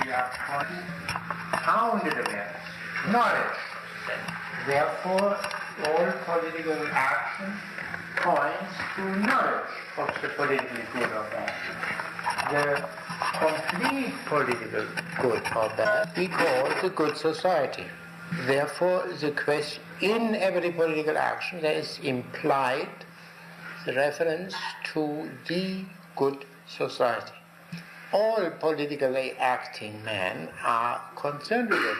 we are founded awareness, knowledge. Therefore, all political action points to knowledge of the politically good or bad. The complete political good or bad we call the good society. Therefore, the question, in every political action there is implied the reference to the good society. All politically acting men are concerned with it.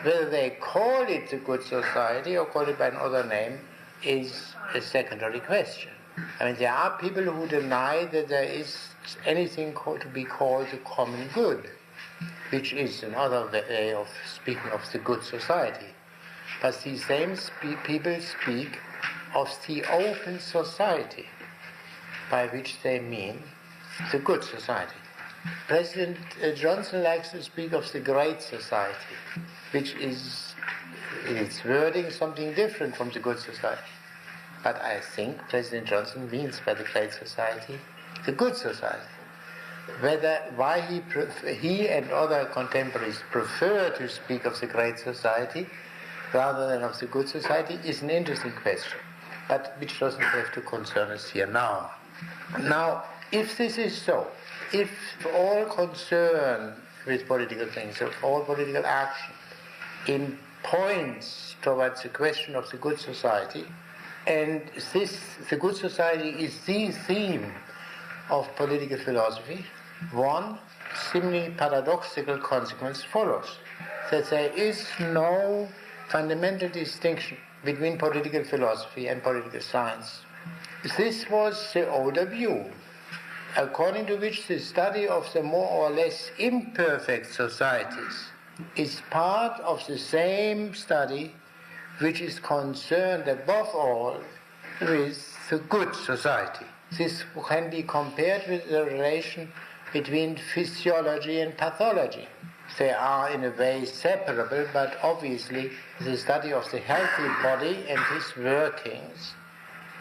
Whether they call it the good society or call it by another name is a secondary question. I mean, there are people who deny that there is anything to be called the common good, which is another way of speaking of the good society. But these same people speak of the open society, by which they mean the good society. President Johnson likes to speak of the great society, which is, in its wording, something different from the good society. But I think President Johnson means by the great society the good society. Why he and other contemporaries prefer to speak of the great society rather than of the good society is an interesting question, but which doesn't have to concern us here now. Now, if this is so, if all concern with political things, if all political action in points towards the question of the good society, and the good society is the theme of political philosophy, one seemingly paradoxical consequence follows, that there is no fundamental distinction between political philosophy and political science. This was the older view, according to which the study of the more or less imperfect societies is part of the same study which is concerned above all with the good society. This can be compared with the relation between physiology and pathology. They are in a way separable, but obviously the study of the healthy body and its workings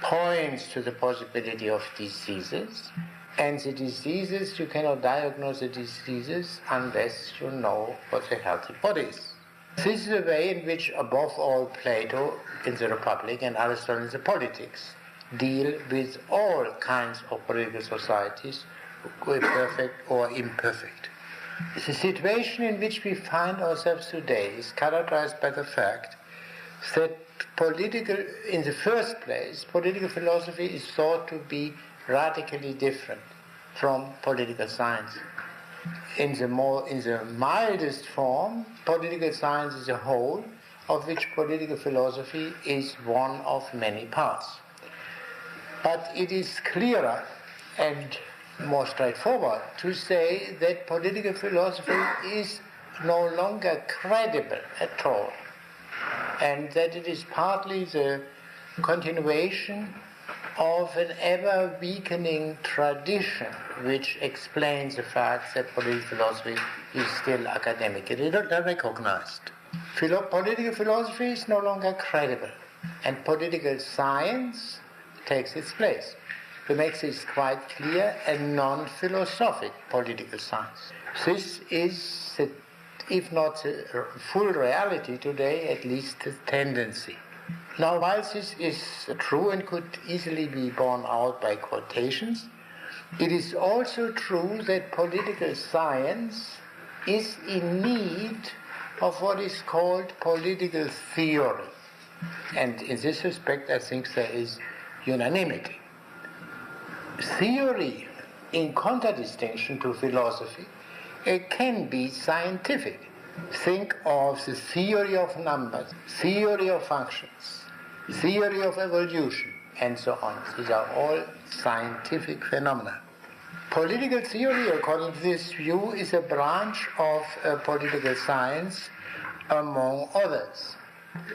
points to the possibility of diseases, and the diseases, you cannot diagnose the diseases unless you know what a healthy body is. This is the way in which, above all, Plato in the Republic and Aristotle in the Politics deal with all kinds of political societies, perfect or imperfect. The situation in which we find ourselves today is characterized by the fact that in the first place, political philosophy is thought to be radically different from political science. In the mildest form, political science is a whole, of which political philosophy is one of many parts. But it is clearer and more straightforward to say that political philosophy is no longer credible at all, and that it is partly the continuation of an ever-weakening tradition which explains the fact that political philosophy is still academically recognized. Political philosophy is no longer credible, and political science takes its place. To make this quite clear, a non-philosophic political science. This is, if not the full reality today, at least the tendency. Now, while this is true and could easily be borne out by quotations, it is also true that political science is in need of what is called political theory. And in this respect, I think there is unanimity. Theory, in contradistinction to philosophy, it can be scientific. Think of the theory of numbers, theory of functions, theory of evolution, and so on. These are all scientific phenomena. Political theory, according to this view, is a branch of political science, among others.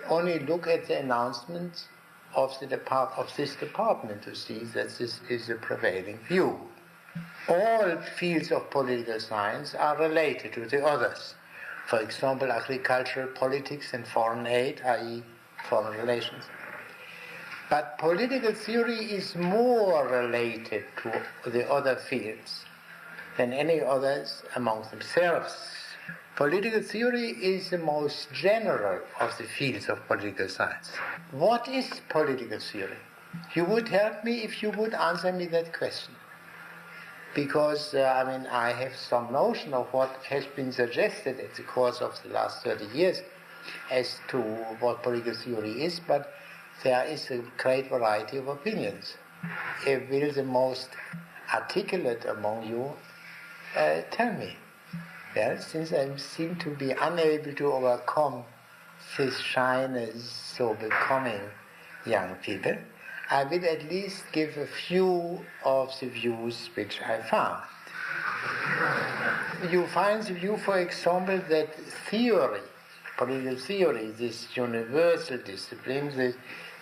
Only look at the announcements of this department to see that this is the prevailing view. All fields of political science are related to the others. For example, agricultural politics and foreign aid, i.e. foreign relations. But political theory is more related to the other fields. than any others among themselves. Political theory is the most general of the fields of political science. What is political theory? You would help me if you would answer me that question. Because, I have some notion of what has been suggested in the course of the last 30 years as to what political theory is, but there is a great variety of opinions. Will the most articulate among you tell me? Well, since I seem to be unable to overcome this shyness so becoming young people, I will at least give a few of the views which I found. You find the view, for example, that theory, political theory, this universal discipline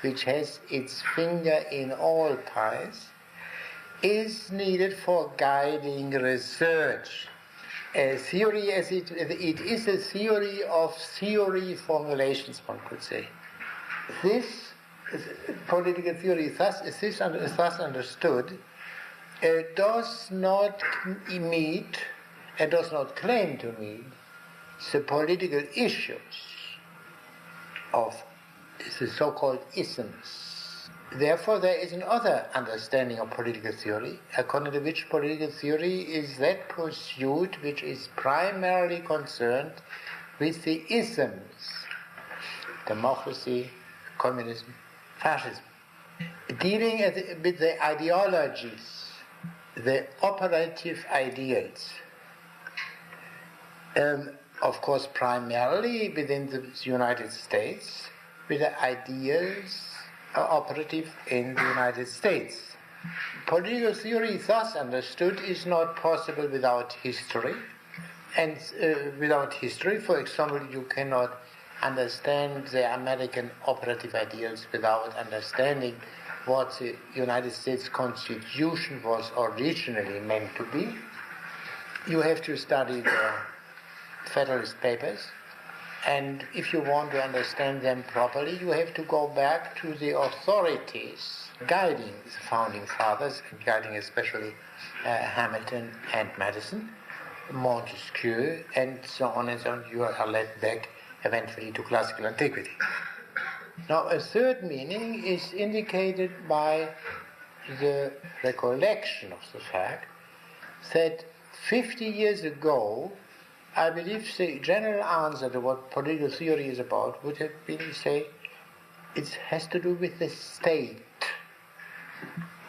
which has its finger in all pies, is needed for guiding research. A theory as it is a theory of theory formulations, one could say. This political theory, thus understood, does not meet and does not claim to meet the political issues of the so-called isms. Therefore, there is another understanding of political theory, according to which political theory is that pursuit which is primarily concerned with the isms: democracy, communism, fascism, dealing with the ideologies, the operative ideals, of course primarily within the United States, with the ideals operative in the United States. Political theory, thus understood, is not possible without history, and without history, for example, you cannot understand the American operative ideals without understanding what the United States Constitution was originally meant to be. You have to study the Federalist Papers, and if you want to understand them properly, you have to go back to the authorities guiding the Founding Fathers, and guiding especially Hamilton and Madison, Montesquieu, and so on and so on. You are led back eventually to classical antiquity. Now, a third meaning is indicated by the recollection of the fact that 50 years ago, I believe the general answer to what political theory is about would have been to say it has to do with the state.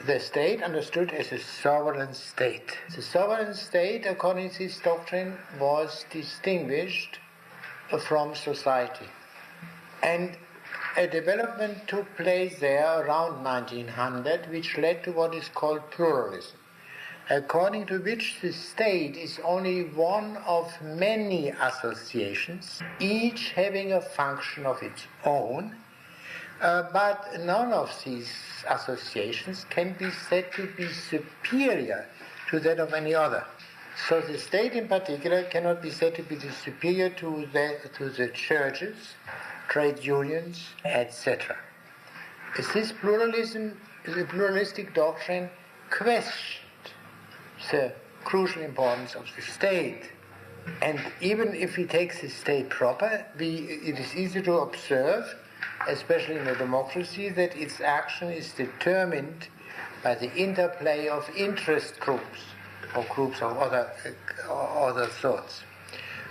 The state understood as a sovereign state. The sovereign state, according to this doctrine, was distinguished from society. And a development took place there around 1900, which led to what is called pluralism, according to which the state is only one of many associations, each having a function of its own, but none of these associations can be said to be superior to that of any other. So the state in particular cannot be said to be superior to the churches, trade unions, etc. This pluralism, the pluralistic doctrine, questioned the crucial importance of the state. And even if we take the state proper, it is easy to observe, especially in a democracy, that its action is determined by the interplay of interest groups, or groups of other sorts.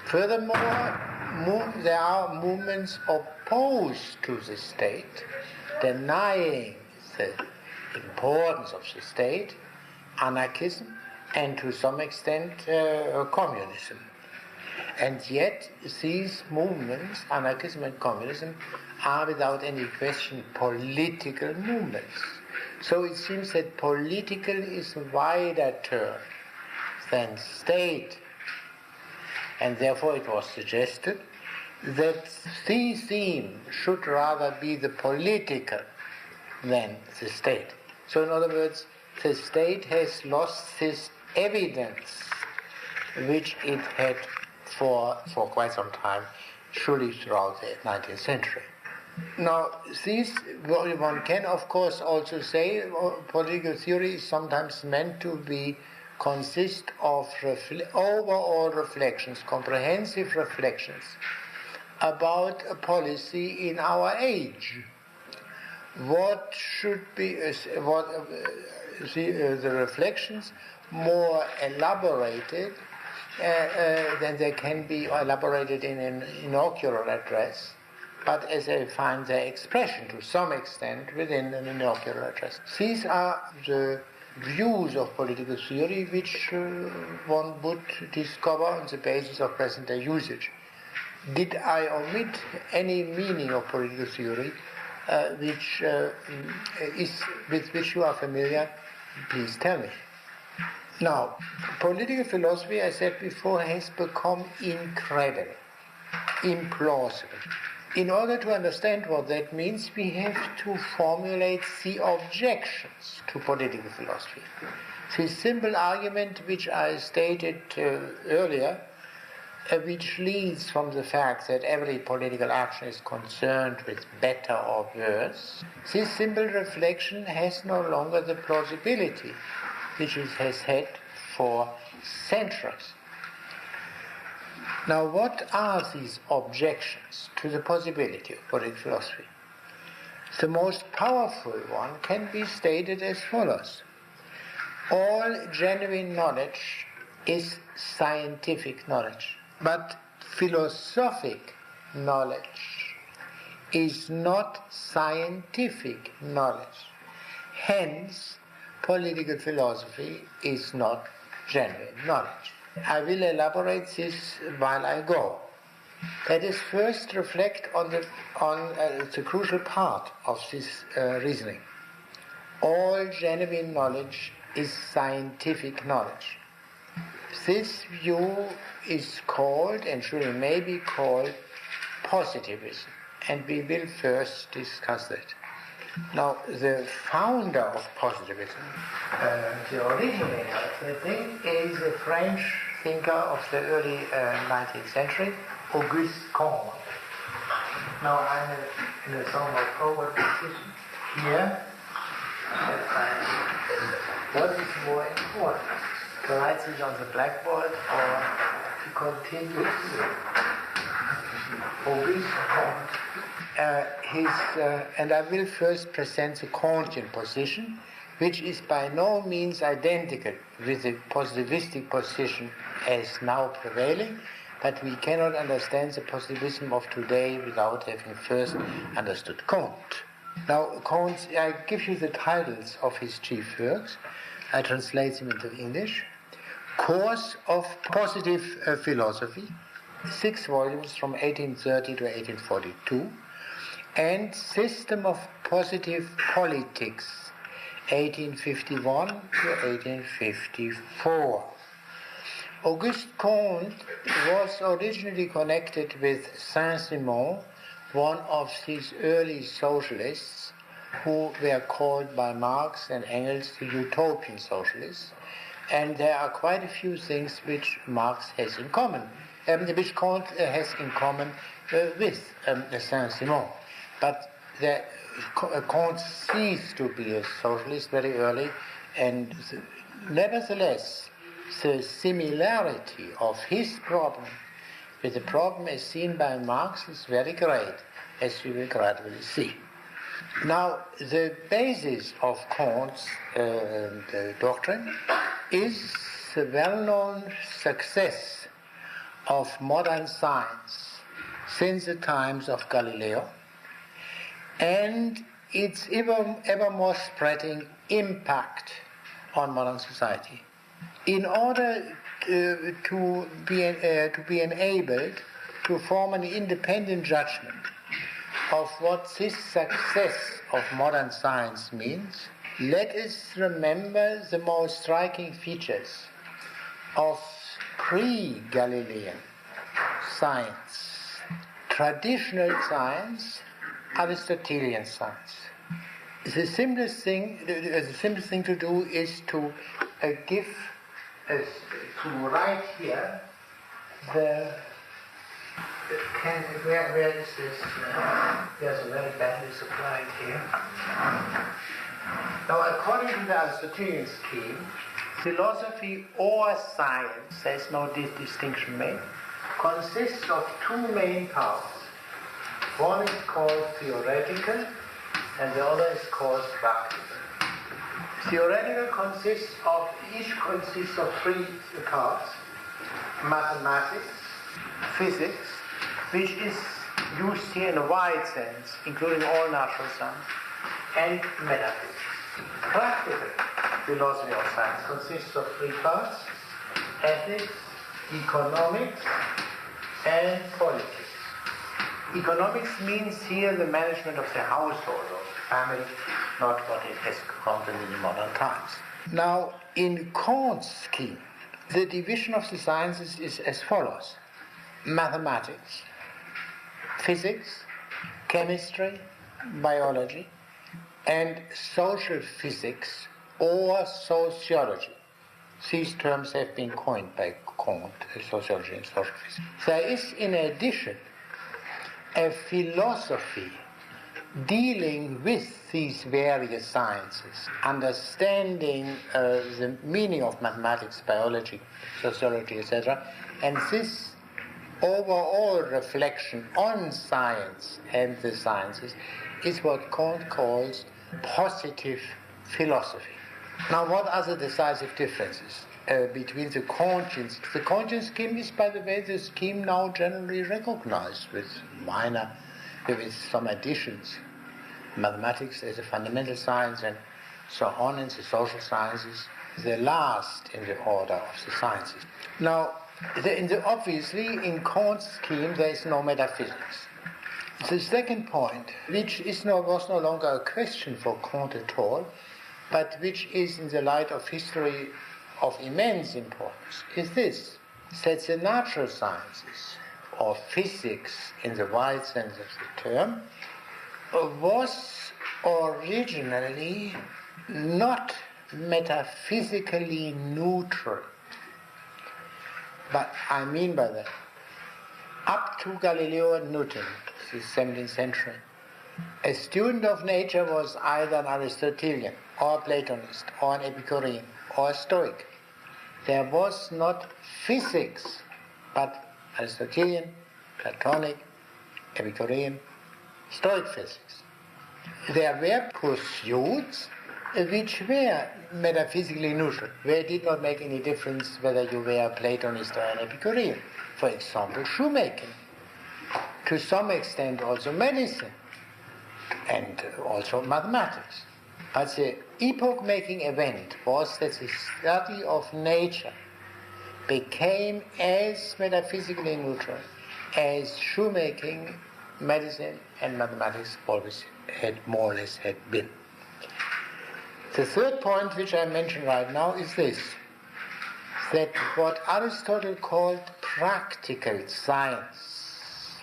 Furthermore, there are movements opposed to the state, denying the importance of the state, anarchism, and to some extent communism. And yet these movements, anarchism and communism, are without any question political movements. So it seems that political is a wider term than state, and therefore it was suggested that the theme should rather be the political than the state. So in other words, the state has lost this evidence which it had for quite some time, surely throughout the 19th century. Now, one can of course also say political theory is sometimes meant to be consist of overall reflections, comprehensive reflections about a policy in our age. What should be the reflections more elaborated than they can be elaborated in an inaugural address, but as I find their expression to some extent within an inaugural address. These are the views of political theory which one would discover on the basis of present-day usage. Did I omit any meaning of political theory with which you are familiar? Please tell me. Now, political philosophy, I said before, has become incredible, implausible. In order to understand what that means, we have to formulate the objections to political philosophy. The simple argument which I stated earlier, which leads from the fact that every political action is concerned with better or worse, this simple reflection has no longer the plausibility which it has had for centuries. Now, what are these objections to the possibility of political philosophy? The most powerful one can be stated as follows. All genuine knowledge is scientific knowledge, but philosophic knowledge is not scientific knowledge. Hence, political philosophy is not genuine knowledge. I will elaborate this while I go. Let us first reflect on the crucial part of this reasoning. All genuine knowledge is scientific knowledge. This view is called, and surely may be called, positivism, and we will first discuss that. Now, the founder of positivism, the originator of the thing, is a French thinker of the early 19th century, Auguste Comte. Now, I'm in a somewhat forward position here. What is more important, to write this on the blackboard or to continue? Auguste Comte. And I will first present the Kantian position, which is by no means identical with the positivistic position as now prevailing, but we cannot understand the positivism of today without having first understood Kant. Now, Kant, I give you the titles of his chief works. I translate them into English. Course of Positive Philosophy, 6 volumes from 1830 to 1842. And System of Positive Politics, 1851 to 1854. Auguste Comte was originally connected with Saint-Simon, one of these early socialists who were called by Marx and Engels the utopian socialists. And there are quite a few things which Marx has in common, which Comte has in common with Saint-Simon. But Kant ceased to be a socialist very early, and nevertheless, the similarity of his problem with the problem as seen by Marx is very great, as we will gradually see. Now, the basis of Kant's doctrine is the well-known success of modern science since the times of Galileo, and its ever more spreading impact on modern society. In order to be enabled to form an independent judgment of what this success of modern science means, let us remember the most striking features of pre-Galilean science, traditional science, Aristotelian science. The simplest thing to do is to write here the. Where is this? There's a very badly supplied here. Now, according to the Aristotelian scheme, philosophy or science, there's no distinction made, consists of two main parts. One is called theoretical and the other is called practical. Theoretical each consists of three parts: mathematics, physics, which is used here in a wide sense, including all natural science, and metaphysics. Practical philosophy of science consists of three parts: ethics, economics, and politics. Economics means here the management of the household or the family, not what it has come in modern times. Now, in Kant's scheme, the division of the sciences is as follows: mathematics, physics, chemistry, biology, and social physics or sociology. These terms have been coined by Kant, sociology and social physics. There is, in addition, a philosophy dealing with these various sciences, understanding the meaning of mathematics, biology, sociology, etc., and this overall reflection on science and the sciences is what Kant calls positive philosophy. Now, what are the decisive differences between the Kantian? The Kantian scheme is, by the way, the scheme now generally recognized with some additions. Mathematics as a fundamental science and so on, in the social sciences, the last in the order of the sciences. Now, obviously, in Kant's scheme, there is no metaphysics. The second point, which was no longer a question for Kant at all, but which is in the light of history of immense importance, is this: that the natural sciences, or physics in the wide sense of the term, was originally not metaphysically neutral. But I mean by that, up to Galileo and Newton, the 17th century, a student of nature was either an Aristotelian, or a Platonist, or an Epicurean, or a Stoic. There was not physics, but Aristotelian, Platonic, Epicurean, Stoic physics. There were pursuits which were metaphysically neutral, where it did not make any difference whether you were a Platonist or an Epicurean. For example, shoemaking, to some extent also medicine, and also mathematics. But the epoch-making event was that the study of nature became as metaphysically neutral as shoemaking, medicine, and mathematics always more or less had been. The third point which I mention right now is this: that what Aristotle called practical science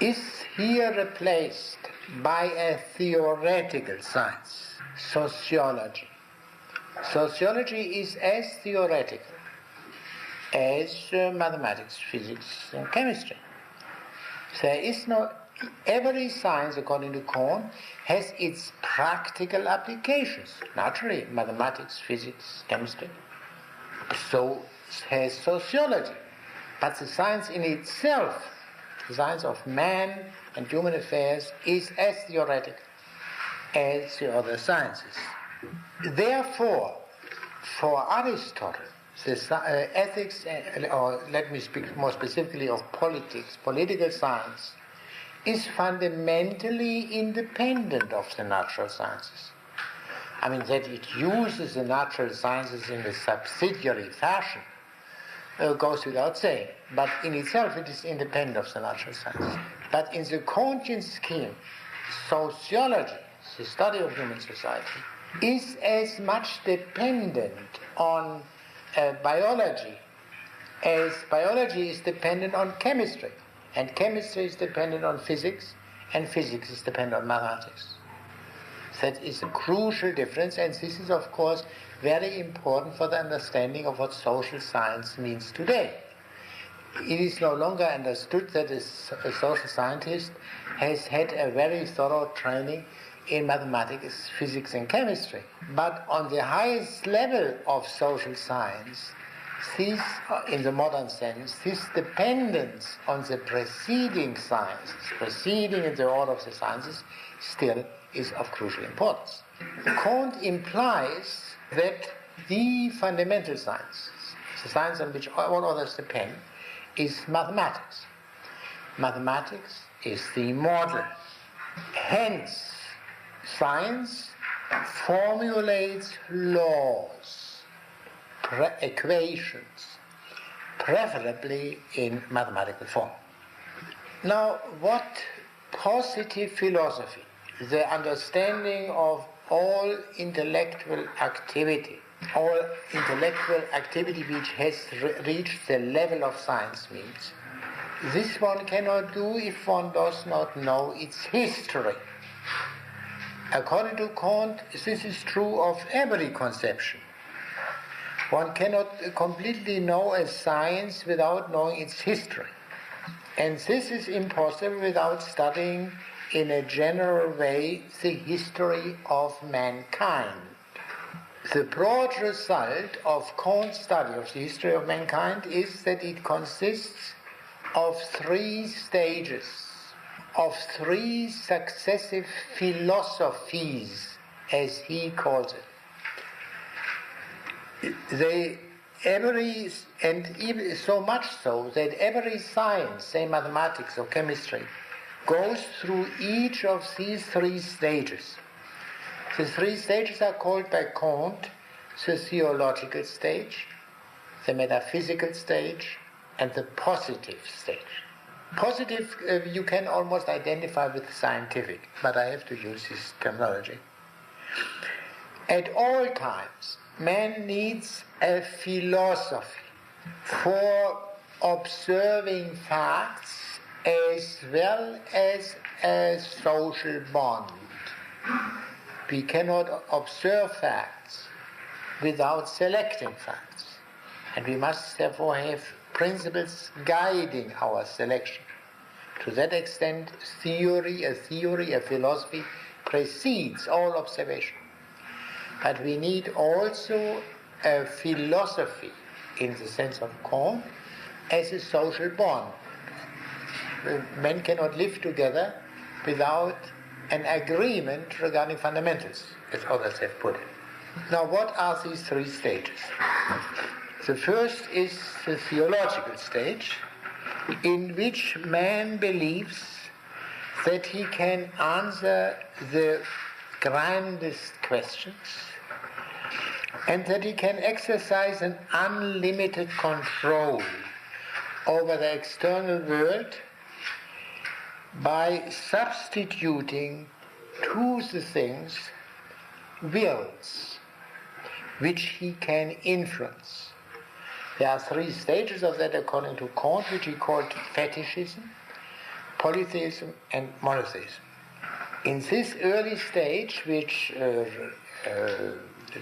is here replaced by a theoretical science, sociology. Sociology is as theoretical as mathematics, physics, and chemistry. There is every science, according to Kant, has its practical applications. Naturally, mathematics, physics, chemistry. So has sociology. But the science in itself, the science of man and human affairs, is as theoretical as the other sciences. Therefore, for Aristotle, the ethics, or let me speak more specifically of politics, political science, is fundamentally independent of the natural sciences. I mean, that it uses the natural sciences in a subsidiary fashion goes without saying, but in itself it is independent of the natural sciences. But in the Kantian scheme, sociology, the study of human society, is as much dependent on biology as biology is dependent on chemistry, and chemistry is dependent on physics, and physics is dependent on mathematics. That is a crucial difference, and this is, of course, very important for the understanding of what social science means today. It is no longer understood that a social scientist has had a very thorough training in mathematics, physics and chemistry. But on the highest level of social science, this, in the modern sense, this dependence on the preceding sciences, preceding in the order of the sciences, still is of crucial importance. Kant implies that the fundamental science, the science on which all others depend, is mathematics. Mathematics is the model. Hence, science formulates laws, equations, preferably in mathematical form. Now, what positive philosophy, the understanding of all intellectual activity which has reached the level of science means, this one cannot do if one does not know its history. According to Kant, this is true of every conception. One cannot completely know a science without knowing its history. And this is impossible without studying in a general way the history of mankind. The broad result of Kant's study of the history of mankind is that it consists of 3 stages, of 3 successive philosophies, as he calls it. Even so much so that every science, say mathematics or chemistry, goes through each of these 3 stages. The 3 stages are called by Kant the theological stage, the metaphysical stage, and the positive stage. Positive you can almost identify with scientific, but I have to use this terminology. At all times, man needs a philosophy for observing facts as well as a social bond. We cannot observe facts without selecting facts, and we must therefore have principles guiding our selection. To that extent, a philosophy precedes all observation. But we need also a philosophy, in the sense of Kant, as a social bond. Men cannot live together without an agreement regarding fundamentals, as others have put it. Now, what are these 3 stages? The first is the theological stage, in which man believes that he can answer the grandest questions and that he can exercise an unlimited control over the external world by substituting to the things wills which he can influence. There are 3 stages of that according to Kant, which he called fetishism, polytheism and monotheism. In this early stage, which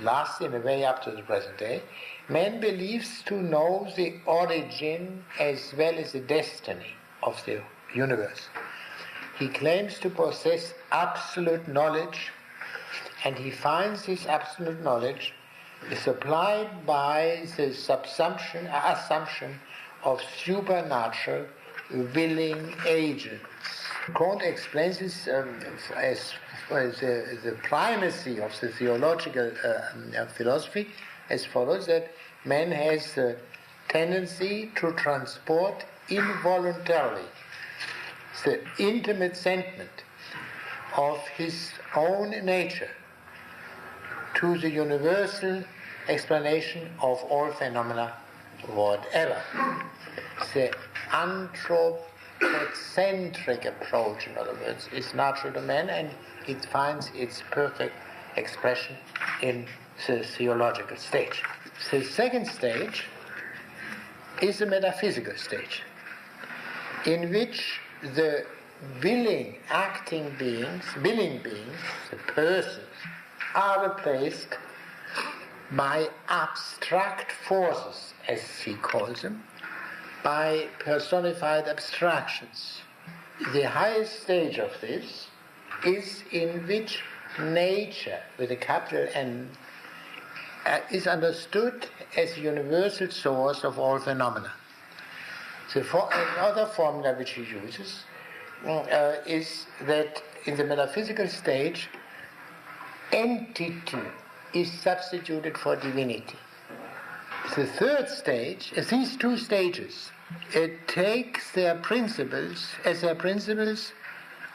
lasts in a way up to the present day, man believes to know the origin as well as the destiny of the universe. He claims to possess absolute knowledge, and he finds this absolute knowledge supplied by the assumption of supernatural willing agents. Kant explains this as the primacy of the theological philosophy as follows: that man has the tendency to transport involuntarily the intimate sentiment of his own nature to the universal explanation of all phenomena whatever. The anthropocentric approach, in other words, is natural to man, and it finds its perfect expression in the theological stage. The second stage is the metaphysical stage, in which the willing beings, the persons, are replaced by abstract forces, as he calls them, by personified abstractions. The highest stage of this is in which nature with a capital N is understood as a universal source of all phenomena. So another formula which he uses is that in the metaphysical stage, entity is substituted for divinity. The third stage, these two stages, it takes their principles,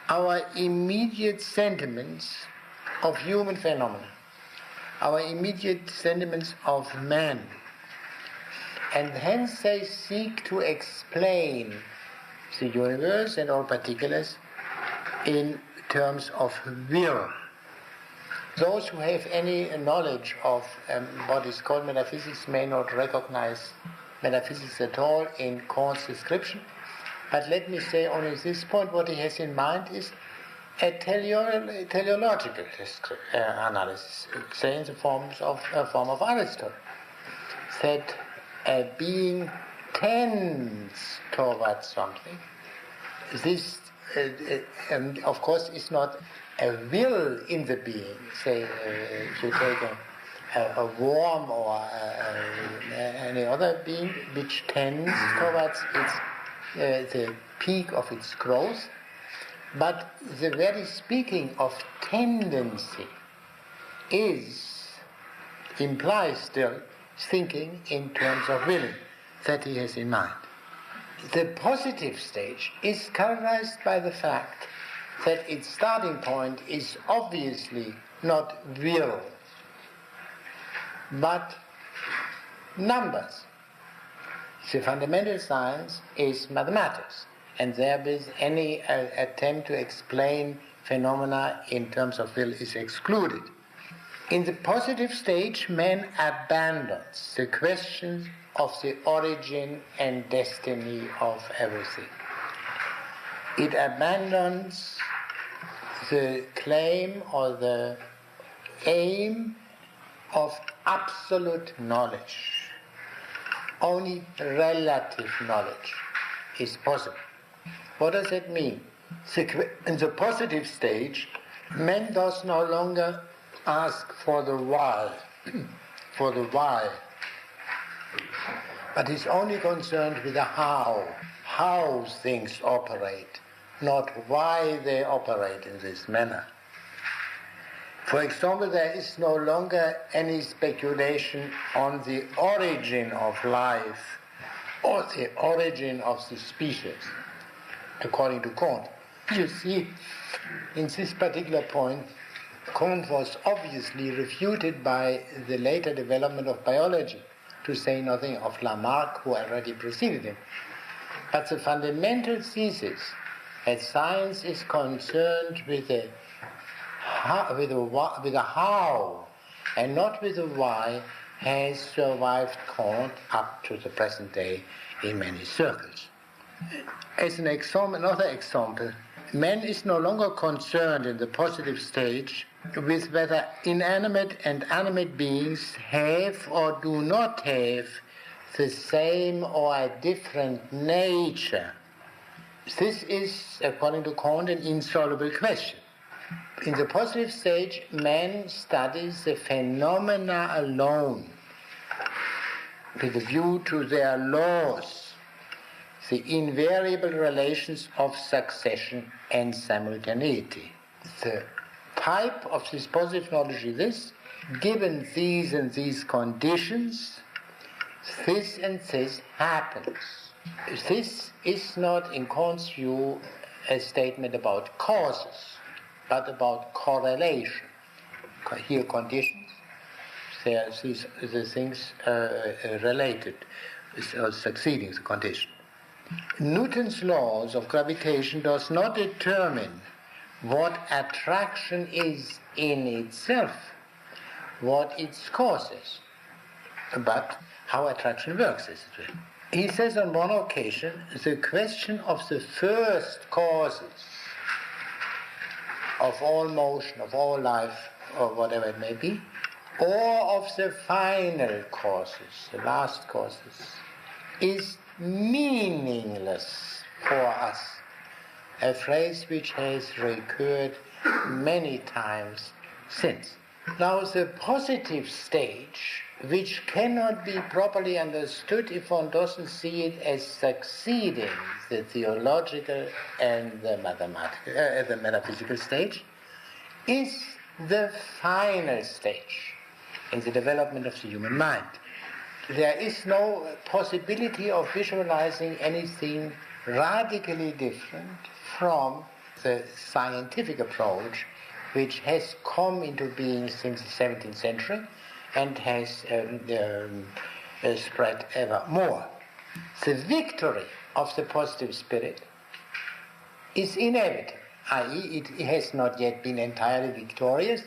our immediate sentiments of human phenomena, our immediate sentiments of man, and hence they seek to explain the universe and all particulars in terms of will. Those who have any knowledge of what is called metaphysics may not recognize metaphysics at all in Kant's description, but let me say only this point. What he has in mind is a teleological analysis, say in the form of Aristotle, that a being tends towards something. This, of course, is not a will in the being. Say, if you take a worm or any other being which tends towards the peak of its growth, but the very speaking of tendency implies still thinking in terms of willing that he has in mind. The positive stage is characterized by the fact that its starting point is obviously not will, but numbers. The fundamental science is mathematics, and therewith any attempt to explain phenomena in terms of will is excluded. In the positive stage, man abandons the question of the origin and destiny of everything. It abandons the claim or the aim of absolute knowledge. Only relative knowledge is possible. What does that mean? In the positive stage, man does no longer ask for the why, but is only concerned with the how things operate, not why they operate in this manner. For example, there is no longer any speculation on the origin of life or the origin of the species, according to Kant. You see, in this particular point, Kant was obviously refuted by the later development of biology, to say nothing of Lamarck, who already preceded him. But the fundamental thesis that science is concerned with the how and not with the why has survived Kant up to the present day in many circles. As another example, man is no longer concerned in the positive stage with whether inanimate and animate beings have or do not have the same or a different nature. This is, according to Kant, an insoluble question. In the positive stage, man studies the phenomena alone, with a view to their laws, the invariable relations of succession and simultaneity. The type of this positive knowledge is this: given these and these conditions, this and this happens. This is not, in Kant's view, a statement about causes, but about correlation. Here, conditions, there are the things related, succeeding the condition. Newton's laws of gravitation does not determine what attraction is in itself, what its cause is, but how attraction works, as it will. He says on one occasion, the question of the first causes of all motion, of all life, or whatever it may be, or of the final causes, the last causes, is meaningless for us. A phrase which has recurred many times since. Now, the positive stage, which cannot be properly understood if one doesn't see it as succeeding the theological and the mathematical, the metaphysical stage, is the final stage in the development of the human mind. There is no possibility of visualizing anything radically different from the scientific approach, which has come into being since the 17th century and has spread ever more. The victory of the positive spirit is inevitable, i.e. it has not yet been entirely victorious,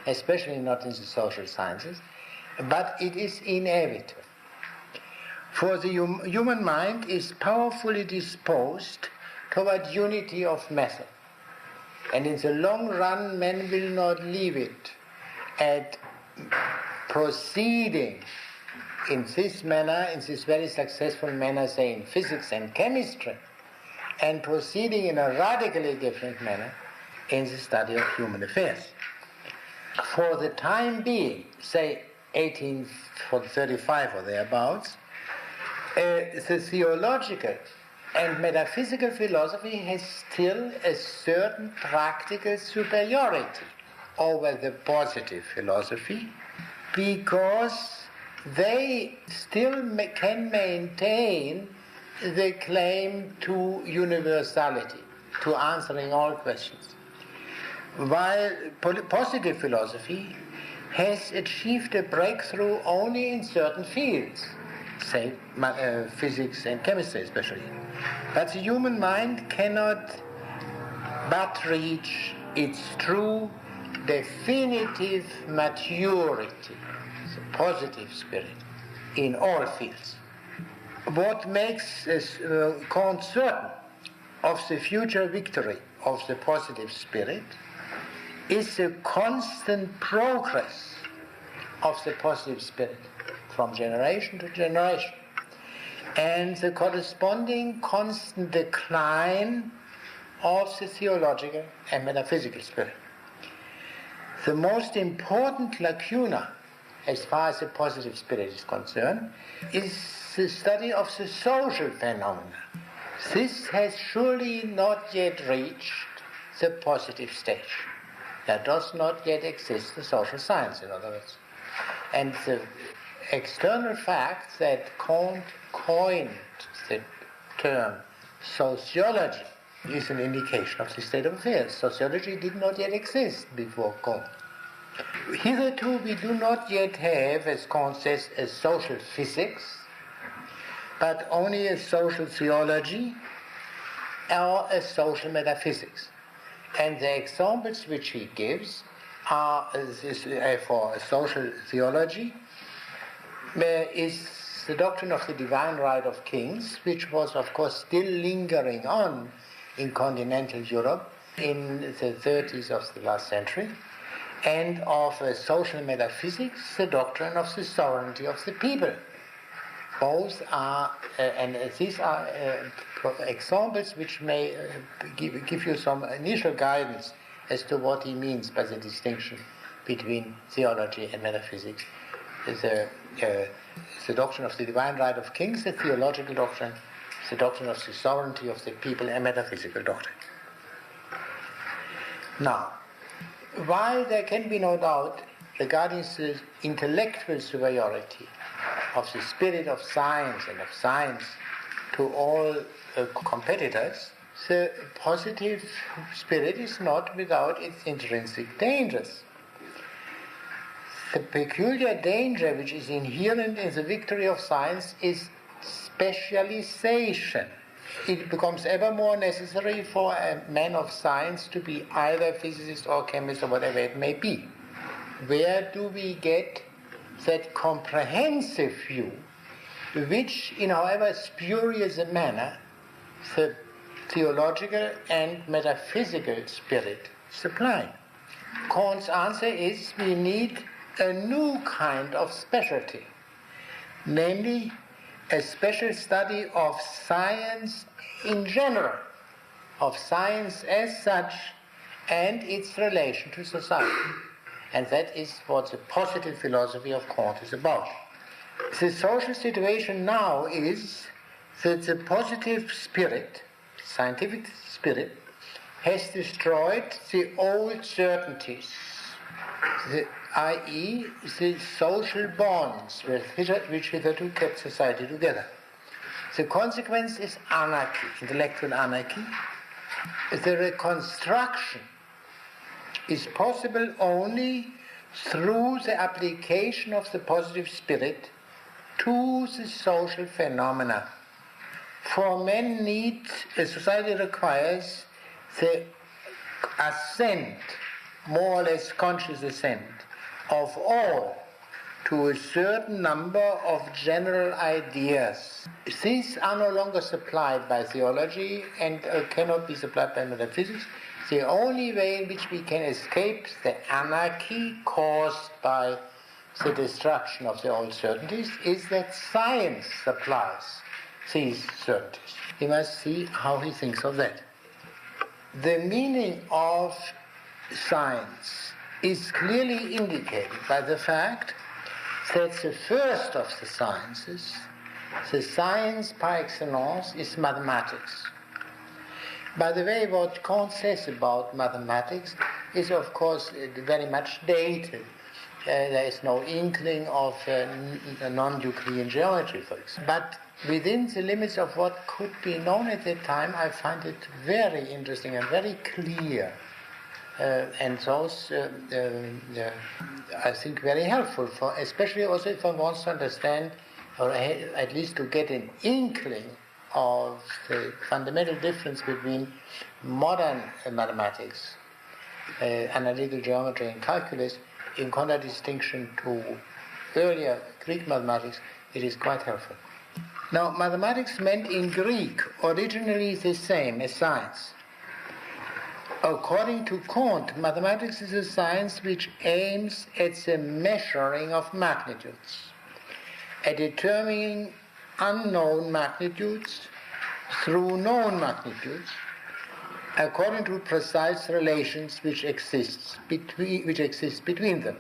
especially not in the social sciences, but it is inevitable. For the human mind is powerfully disposed toward unity of method. And in the long run, men will not leave it at proceeding in this manner, in this very successful manner, say in physics and chemistry, and proceeding in a radically different manner in the study of human affairs. For the time being, say 1835 or thereabouts, the theological and metaphysical philosophy has still a certain practical superiority over the positive philosophy, because they still can maintain the claim to universality, to answering all questions. While positive philosophy has achieved a breakthrough only in certain fields, say physics and chemistry especially. But the human mind cannot but reach its true definitive maturity, the positive spirit, in all fields. What makes us count certain of the future victory of the positive spirit is the constant progress of the positive spirit from generation to generation, and the corresponding constant decline of the theological and metaphysical spirit. The most important lacuna, as far as the positive spirit is concerned, is the study of the social phenomena. This has surely not yet reached the positive stage. There does not yet exist the social science, in other words. And the external fact that Kant coined the term sociology is an indication of the state of affairs. Sociology did not yet exist before Kant. Hitherto we do not yet have, as Kant says, a social physics, but only a social theology or a social metaphysics. And the examples which he gives are for a social theology is the doctrine of the divine right of kings, which was of course still lingering on in continental Europe in the 30s of the last century, and of social metaphysics, the doctrine of the sovereignty of the people. Both are, and these are examples which may give you some initial guidance as to what he means by the distinction between theology and metaphysics. The doctrine of the divine right of kings, the theological doctrine, the doctrine of the sovereignty of the people, a metaphysical doctrine. Now, while there can be no doubt regarding the intellectual superiority of the spirit of science and of science to all competitors, the positive spirit is not without its intrinsic dangers. The peculiar danger which is inherent in the victory of science is specialization. It becomes ever more necessary for a man of science to be either physicist or chemist or whatever it may be. Where do we get that comprehensive view which, in however spurious a manner, the theological and metaphysical spirit supply? Kant's answer is we need a new kind of specialty, namely a special study of science in general, of science as such and its relation to society. And that is what the positive philosophy of Kant is about. The social situation now is that the positive spirit, scientific spirit, has destroyed the old certainties, i.e. the social bonds which hitherto kept society together. The consequence is anarchy, intellectual anarchy. The reconstruction is possible only through the application of the positive spirit to the social phenomena. For men need, society requires the assent, more or less conscious assent, of all to a certain number of general ideas. These are no longer supplied by theology and cannot be supplied by metaphysics. The only way in which we can escape the anarchy caused by the destruction of the old certainties is that science supplies these certainties. We must see how he thinks of that. The meaning of science is clearly indicated by the fact that the first of the sciences, the science par excellence, is mathematics. By the way, what Kant says about mathematics is, of course, very much dated. There is no inkling of non-Euclidean geometry, for example. But within the limits of what could be known at that time, I find it very interesting and very clear. And those, I think, very helpful, for, especially also if one wants to understand, or at least to get an inkling of the fundamental difference between modern mathematics, analytical geometry and calculus, in contradistinction to earlier Greek mathematics. It is quite helpful. Now, mathematics meant in Greek originally the same as science. According to Kant, mathematics is a science which aims at the measuring of magnitudes, at determining unknown magnitudes through known magnitudes, according to precise relations which exist between them.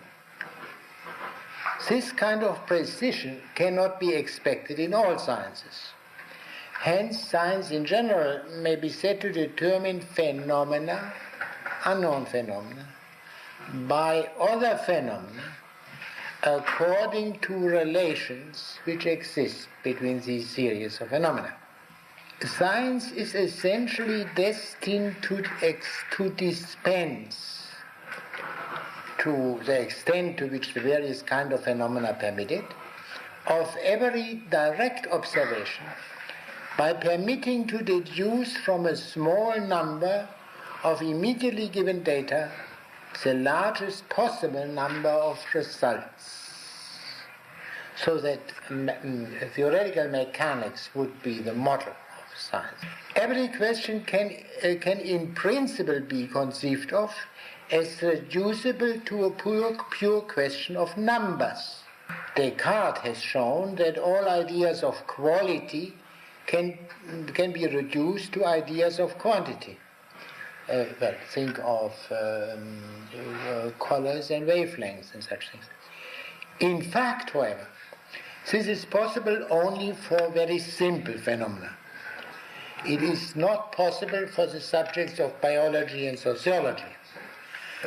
This kind of precision cannot be expected in all sciences. Hence, science in general may be said to determine phenomena, unknown phenomena, by other phenomena, according to relations which exist between these series of phenomena. Science is essentially destined to dispense, to the extent to which the various kind of phenomena permit it, of every direct observation, by permitting to deduce from a small number of immediately given data the largest possible number of results. So that theoretical mechanics would be the model of science. Every question can in principle be conceived of as reducible to a pure question of numbers. Descartes has shown that all ideas of quality can be reduced to ideas of quantity. Think of colors and wavelengths and such things. In fact, however, this is possible only for very simple phenomena. It is not possible for the subjects of biology and sociology.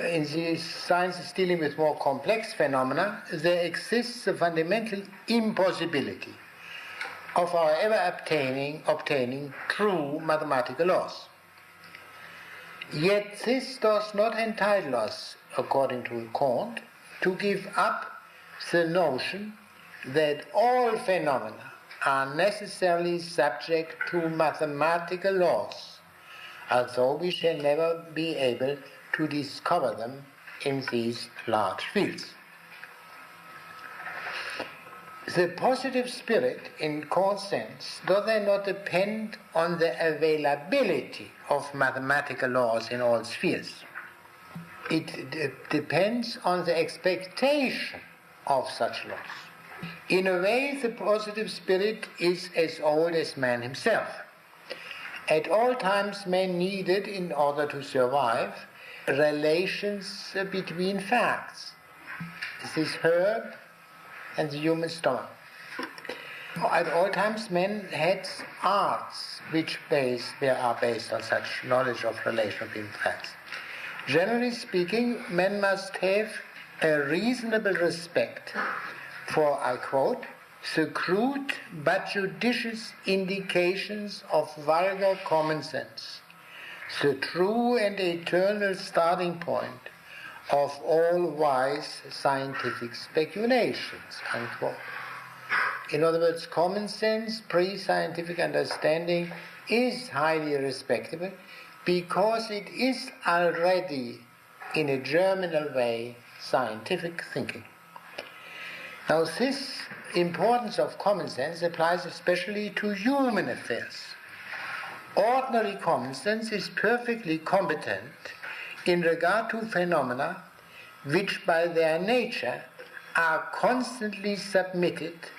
In the sciences dealing with more complex phenomena, there exists a fundamental impossibility of our ever obtaining true mathematical laws. Yet this does not entitle us, according to Kant, to give up the notion that all phenomena are necessarily subject to mathematical laws, although we shall never be able to discover them in these large fields. The positive spirit, in Kant's sense, does not depend on the availability of mathematical laws in all spheres. It depends on the expectation of such laws. In a way, the positive spirit is as old as man himself. At all times, man needed, in order to survive, relations between facts. this herb and the human stomach. At all times men had arts which are based on such knowledge of relation between facts. Generally speaking, men must have a reasonable respect for, I quote, the crude but judicious indications of vulgar common sense, the true and eternal starting point of all wise scientific speculations, unquote. In other words, common sense, pre-scientific understanding is highly respectable because it is already, in a germinal way, scientific thinking. Now, this importance of common sense applies especially to human affairs. Ordinary common sense is perfectly competent in regard to phenomena which by their nature are constantly submitted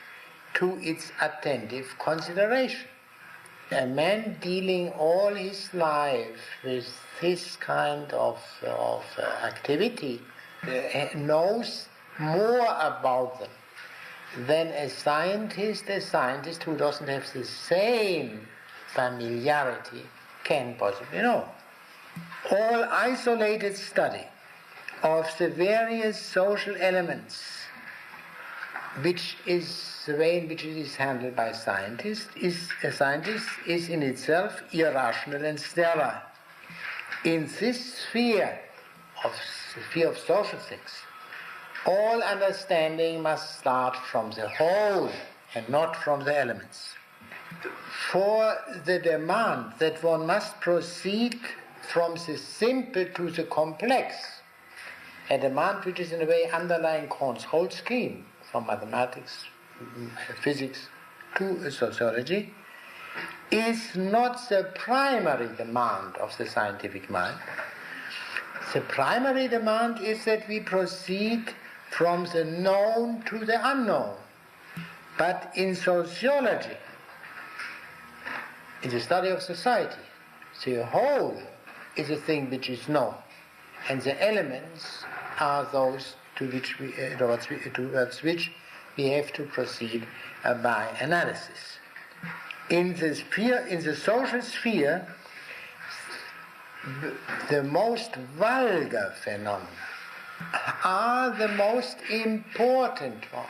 to its attentive consideration. A man dealing all his life with this kind of activity knows more about them than a scientist who doesn't have the same familiarity can possibly know. All isolated study of the various social elements, which is the way in which it is handled by scientists, is in itself irrational and sterile. In this sphere of social things, all understanding must start from the whole and not from the elements. For the demand that one must proceed from the simple to the complex, a demand which is in a way underlying Kant's whole scheme, from mathematics, physics to sociology, is not the primary demand of the scientific mind. The primary demand is that we proceed from the known to the unknown. But in sociology, in the study of society, the whole is a thing which is known, and the elements are those towards which we have to proceed by analysis. In the social sphere, the most vulgar phenomena are the most important ones,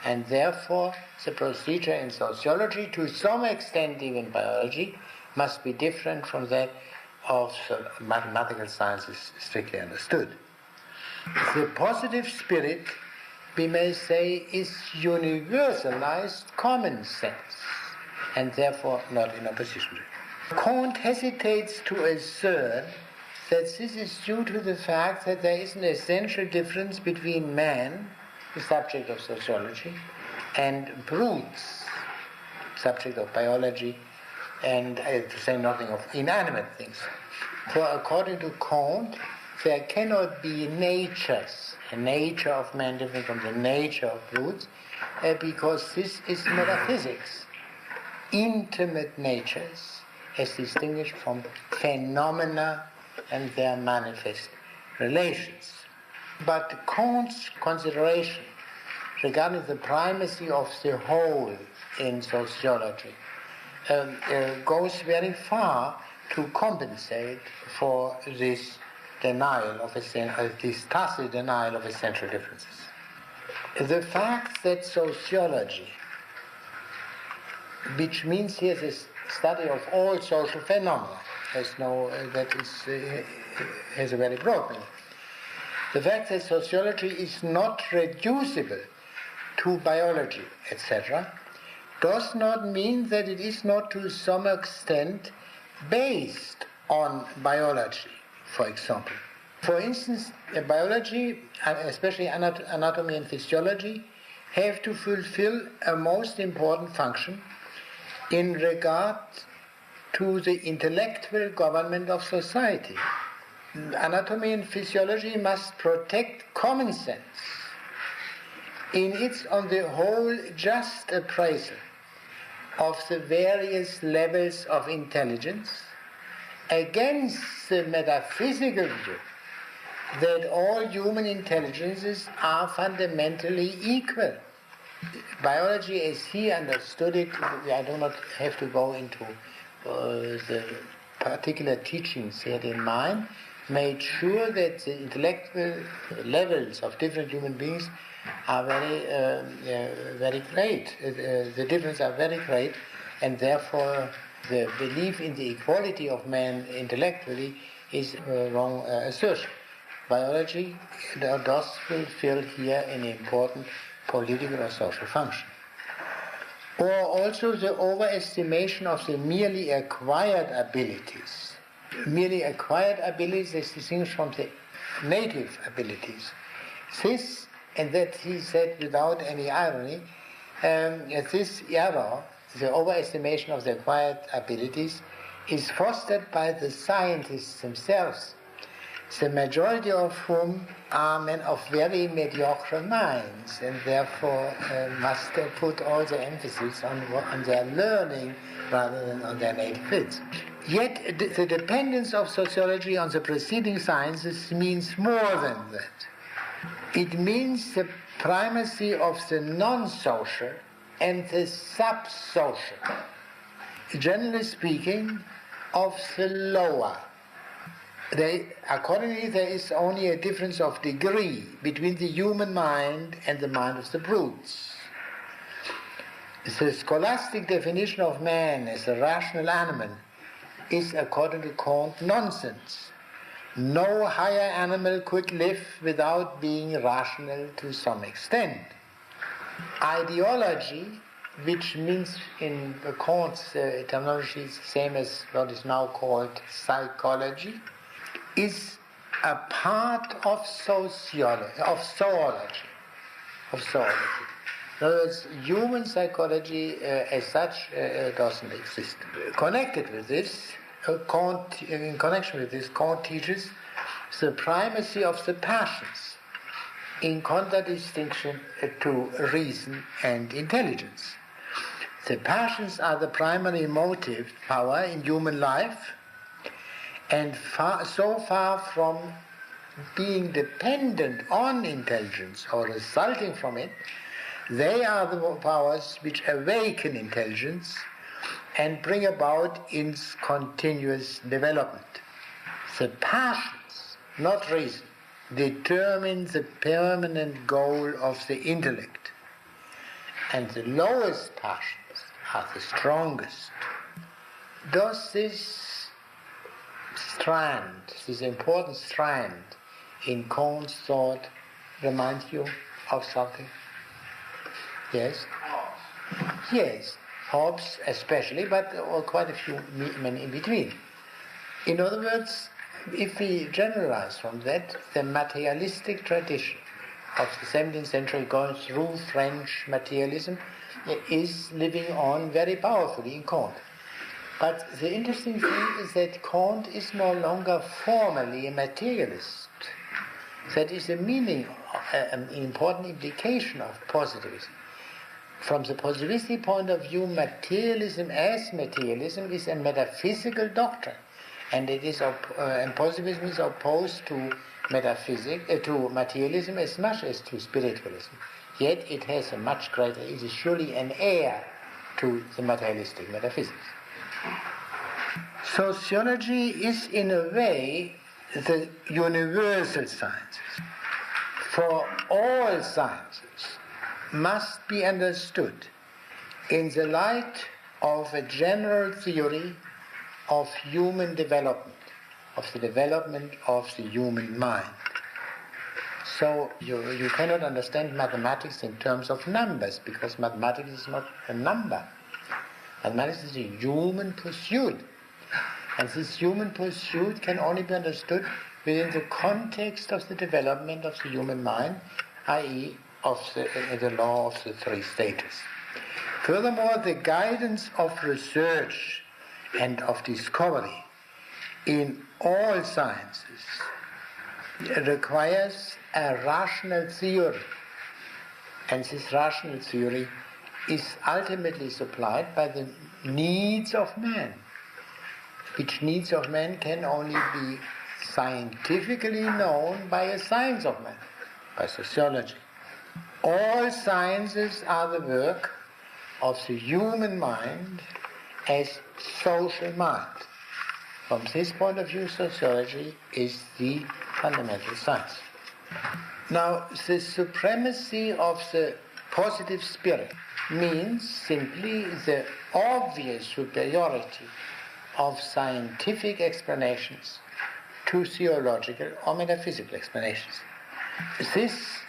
and therefore the procedure in sociology, to some extent even biology, must be different from that of mathematical sciences strictly understood. The positive spirit, we may say, is universalized common sense, and therefore not in opposition to it. Kant hesitates to assert that this is due to the fact that there is an essential difference between man, the subject of sociology, and brutes, subject of biology, and to say nothing of inanimate things. For according to Kant, there cannot be natures, a nature of man different from the nature of brutes, because this is metaphysics. Intimate natures as distinguished from phenomena and their manifest relations. But Kant's consideration regarding the primacy of the whole in sociology goes very far to compensate for this denial of this tacit denial of essential differences. The fact that sociology, which means here the study of all social phenomena, has a very broad meaning. The fact that sociology is not reducible to biology, etc., does not mean that it is not to some extent based on biology, for example. For instance, biology, especially anatomy and physiology, have to fulfill a most important function in regard to the intellectual government of society. Anatomy and physiology must protect common sense in its, on the whole, just appraisal of the various levels of intelligence against the metaphysical view that all human intelligences are fundamentally equal. Biology, as he understood it, I do not have to go into the particular teachings he had in mind, made sure that the intellectual levels of different human beings are very great. The differences are very great, and therefore the belief in the equality of man intellectually is a wrong assertion. Biology does fulfill here an important political or social function. Or also the overestimation of the merely acquired abilities. Merely acquired abilities is distinguished from the native abilities. This, and that he said without any irony, this error, the overestimation of the acquired abilities, is fostered by the scientists themselves, the majority of whom are men of very mediocre minds, and therefore must put all the emphasis on their learning rather than on their native fields. Yet the dependence of sociology on the preceding sciences means more than that. It means the primacy of the non-social and the sub-social, generally speaking, of the lower. Accordingly, there is only a difference of degree between the human mind and the mind of the brutes. The scholastic definition of man as a rational animal is, according to Kant, nonsense. No higher animal could live without being rational to some extent. Ideology, which means in Kant's terminology the same as what is now called psychology, is a part of sociology, of zoology. In other words, human psychology as such doesn't exist. Connected with this, in connection with this, Kant teaches the primacy of the passions in contradistinction to reason and intelligence. The passions are the primary motive power in human life, and so far from being dependent on intelligence or resulting from it, they are the powers which awaken intelligence and bring about its continuous development. The passions, not reason, determine the permanent goal of the intellect, and the lowest passions are the strongest. Does this strand, this important strand in Kant's thought remind you of something? Yes? Yes, Hobbes especially, but quite a few men in between. In other words, if we generalize from that, the materialistic tradition of the 17th century going through French materialism is living on very powerfully in Kant. But the interesting thing is that Kant is no longer formally a materialist. That is a meaning, an important implication of positivism. From the positivistic point of view, materialism as materialism is a metaphysical doctrine, and it is and positivism is opposed to to materialism as much as to spiritualism. Yet it has a much greater, it is surely an heir to the materialistic metaphysics. Sociology is in a way the universal sciences. For all sciences must be understood in the light of a general theory of human development, of the development of the human mind. So you cannot understand mathematics in terms of numbers, because mathematics is not a number. Mathematics is a human pursuit. And this human pursuit can only be understood within the context of the development of the human mind, i.e. of the law of the three stages. Furthermore, the guidance of research and of discovery in all sciences requires a rational theory. And this rational theory is ultimately supplied by the needs of man, which needs of man can only be scientifically known by a science of man, by sociology. All sciences are the work of the human mind as social mind. From this point of view, sociology is the fundamental science. Now, the supremacy of the positive spirit means simply the obvious superiority of scientific explanations to theological or metaphysical explanations. This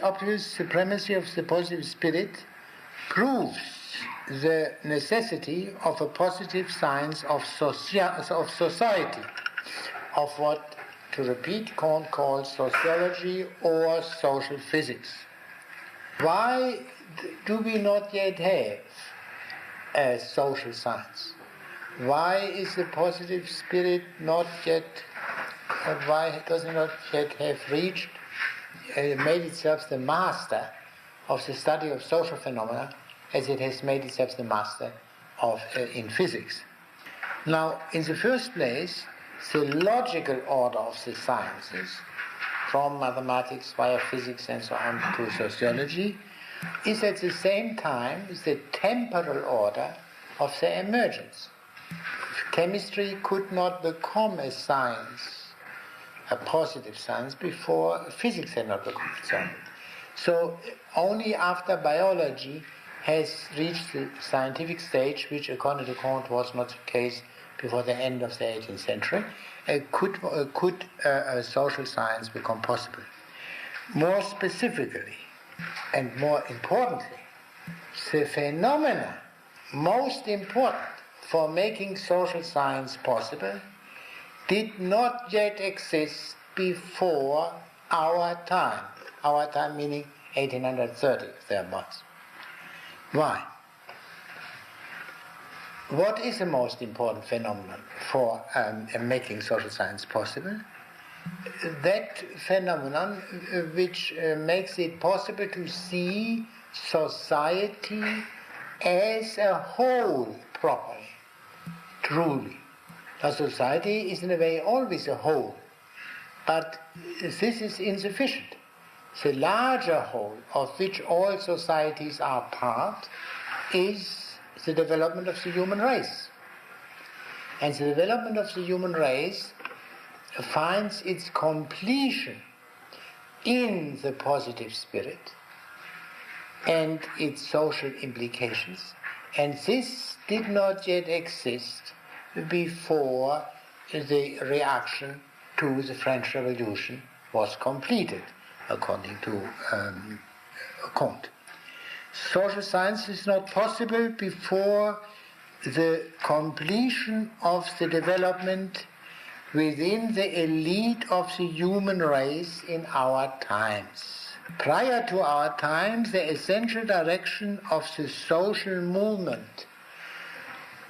obvious supremacy of the positive spirit proves the necessity of a positive science of society, of what, to repeat, Kant calls sociology or social physics. Why do we not yet have a social science? Why is the positive spirit not yet, why does it not yet have reached, made itself the master of the study of social phenomena as it has made itself the master of in physics? Now, in the first place, the logical order of the sciences, from mathematics via physics and so on to sociology, is at the same time the temporal order of their emergence. Chemistry could not become a science, a positive science, before physics had not become so. So only after biology has reached the scientific stage, which according to Kant was not the case before the end of the 18th century, could a social science become possible. More specifically, and more importantly, the phenomena most important for making social science possible did not yet exist before our time meaning 1830, thereabouts. Why? What is the most important phenomenon for making social science possible? That phenomenon which makes it possible to see society as a whole properly, truly. Now, society is in a way always a whole, but this is insufficient. The larger whole, of which all societies are part, is the development of the human race. And the development of the human race finds its completion in the positive spirit and its social implications, and this did not yet exist before the reaction to the French Revolution was completed, according to Kant. Social science is not possible before the completion of the development within the elite of the human race in our times. Prior to our times, the essential direction of the social movement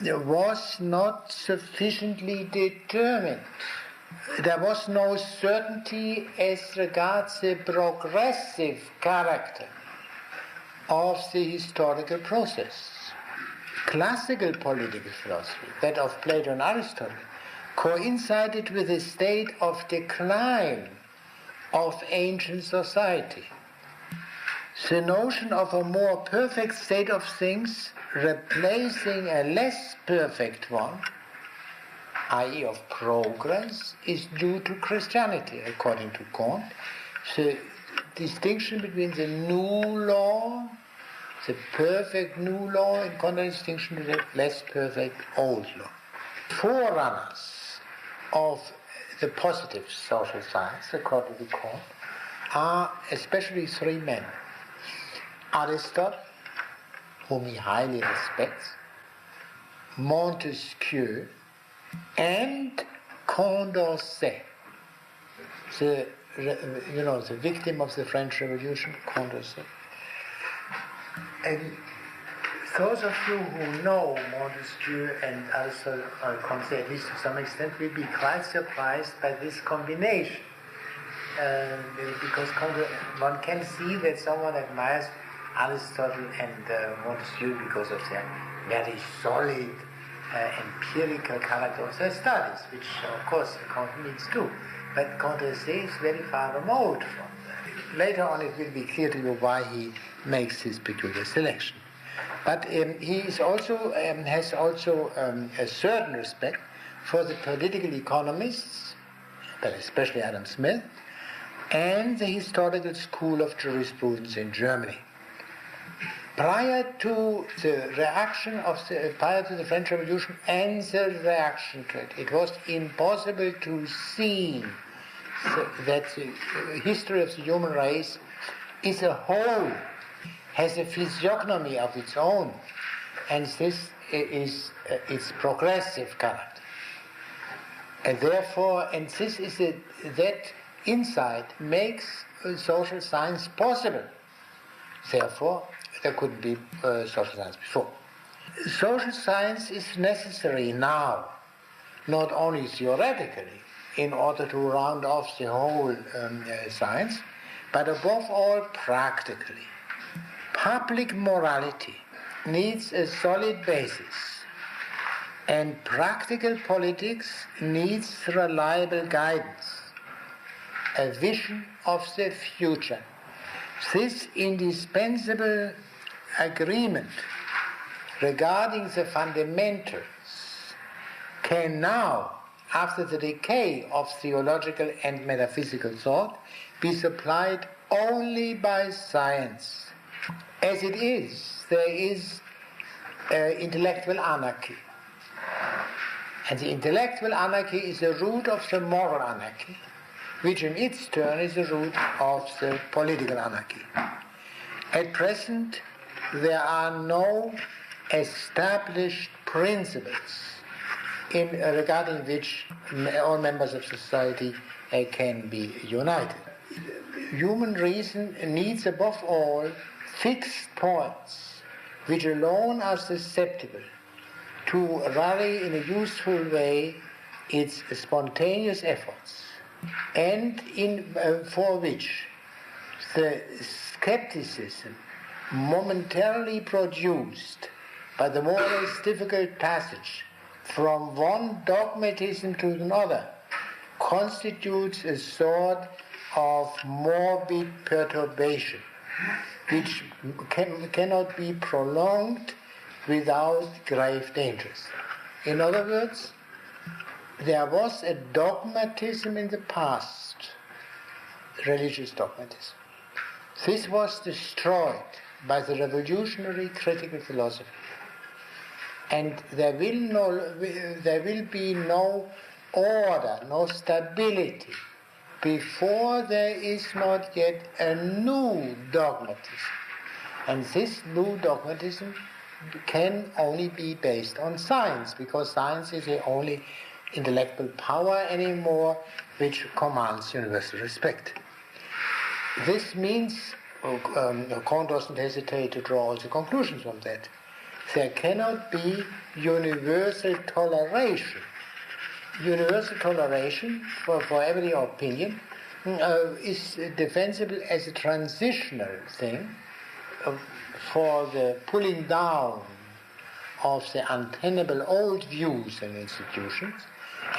was not sufficiently determined. There was no certainty as regards the progressive character of the historical process. Classical political philosophy, that of Plato and Aristotle, coincided with a state of decline of ancient society. The notion of a more perfect state of things replacing a less perfect one, i.e. of progress, is due to Christianity, according to Kant. The distinction between the new law, the perfect new law, in contradistinction to the less perfect old law. Forerunners of the positive social science, according to Kant, are especially three men. Aristotle, whom he highly respects, Montesquieu, and Condorcet, the victim of the French Revolution, Condorcet. And those of you who know Montesquieu and Aristotle, Condorcet, at least to some extent, will be quite surprised by this combination. Because one can see that someone admires Aristotle and Montesquieu because of their very solid empirical character of their studies, which of course Kant needs too. But Kant is very far remote from that. Later on it will be clear to you why he makes his peculiar selection. But he is also, has also a certain respect for the political economists, but especially Adam Smith, and the historical school of jurisprudence in Germany. Prior to the French Revolution and the reaction to it, it was impossible to see that the history of the human race is a whole, has a physiognomy of its own, and this is its progressive character. And therefore, that insight makes social science possible. Therefore, there couldn't be social science before. Social science is necessary now, not only theoretically, in order to round off the whole science, but above all practically. Public morality needs a solid basis, and practical politics needs reliable guidance, a vision of the future. This indispensable agreement regarding the fundamentals can now, after the decay of theological and metaphysical thought, be supplied only by science. As it is, there is intellectual anarchy. And the intellectual anarchy is the root of the moral anarchy, which in its turn is the root of the political anarchy. At present, there are no established principles regarding which all members of society can be united. Human reason needs above all fixed points which alone are susceptible to vary in a useful way its spontaneous efforts, and for which the skepticism momentarily produced by the more or less difficult passage from one dogmatism to another constitutes a sort of morbid perturbation which cannot be prolonged without grave dangers. In other words, there was a dogmatism in the past, religious dogmatism. This was destroyed by the revolutionary critical philosophy. And there will be no order, no stability, before there is not yet a new dogmatism. And this new dogmatism can only be based on science, because science is the only intellectual power anymore which commands universal respect. This means, Kant doesn't hesitate to draw all the conclusions from that, there cannot be universal toleration. Universal toleration for every opinion is defensible as a transitional thing for the pulling down of the untenable old views and institutions,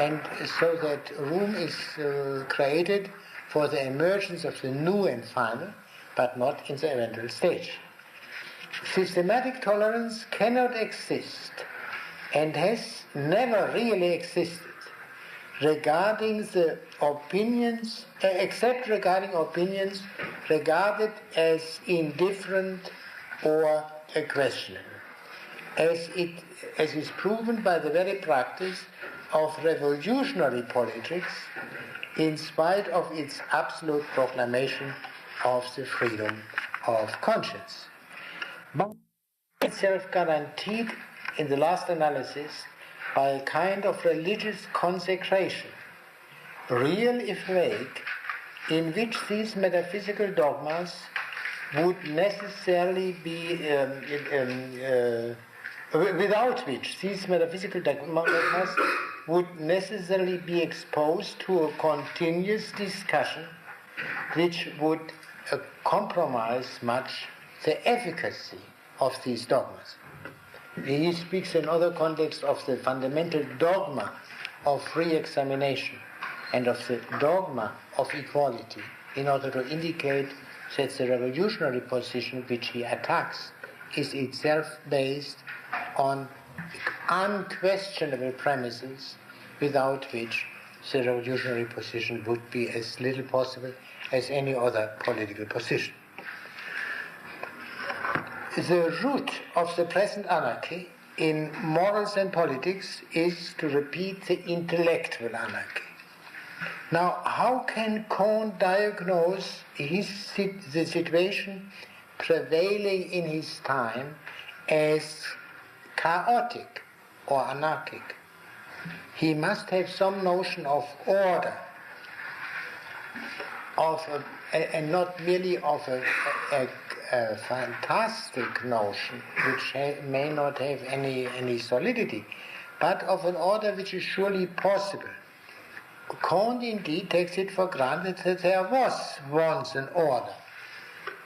and so that room is created for the emergence of the new and final, but not in the eventual stage. Systematic tolerance cannot exist and has never really existed regarding the opinions, except regarding opinions regarded as indifferent or questionable, as is proven by the very practice of revolutionary politics, in spite of its absolute proclamation of the freedom of conscience. But itself guaranteed in the last analysis by a kind of religious consecration, real if vague, in which these metaphysical dogmas would necessarily be, without which these metaphysical dogmas would necessarily be exposed to a continuous discussion which would compromise much the efficacy of these dogmas. He speaks in other contexts of the fundamental dogma of free examination and of the dogma of equality in order to indicate that the revolutionary position which he attacks is itself based on unquestionable premises without which the revolutionary position would be as little possible as any other political position. The root of the present anarchy in morals and politics is, to repeat, the intellectual anarchy. Now, how can Kant diagnose the situation prevailing in his time as chaotic or anarchic? He must have some notion of order, and not merely of a fantastic notion which may not have any solidity, but of an order which is surely possible. Kant indeed takes it for granted that there was once an order,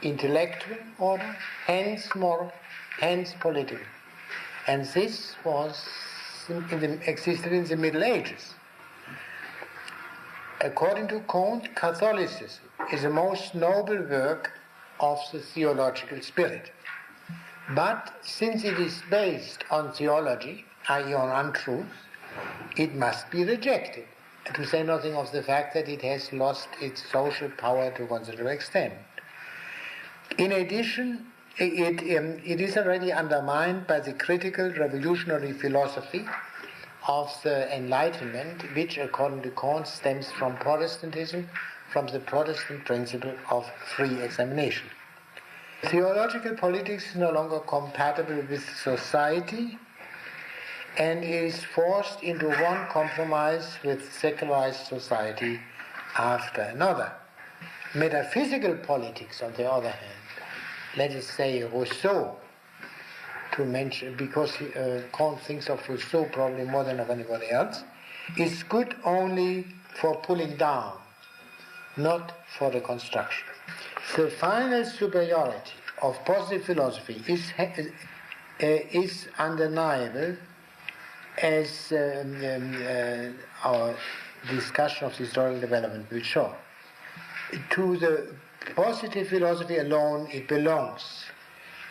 intellectual order, hence moral, hence political, and this was existed in the Middle Ages. According to Kant, Catholicism is the most noble work of the theological spirit. But since it is based on theology, i.e. on untruth, it must be rejected, to say nothing of the fact that it has lost its social power to a considerable extent. In addition, it is already undermined by the critical revolutionary philosophy of the Enlightenment, which, according to Kant, stems from Protestantism, from the Protestant principle of free examination. Theological politics is no longer compatible with society and is forced into one compromise with secularized society after another. Metaphysical politics, on the other hand, let us say Rousseau, to mention, because Kant thinks of Rousseau probably more than of anybody else, is good only for pulling down, not for the construction. The final superiority of positive philosophy is undeniable, as our discussion of the historical development will show. To the positive philosophy alone it belongs,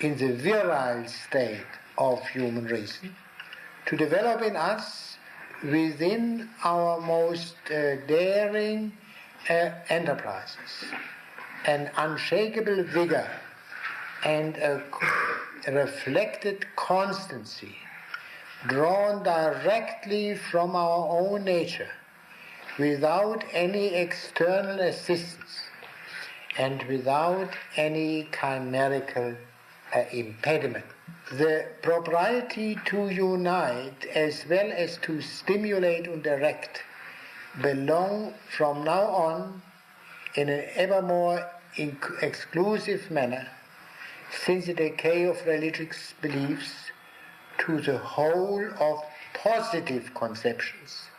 in the virile state of human reason, to develop in us, within our most daring enterprises, an unshakable vigor and a reflected constancy drawn directly from our own nature, without any external assistance and without any chimerical impediment. The propriety to unite as well as to stimulate and direct belong from now on in an ever more exclusive manner, since the decay of religious beliefs, to the whole of positive conceptions,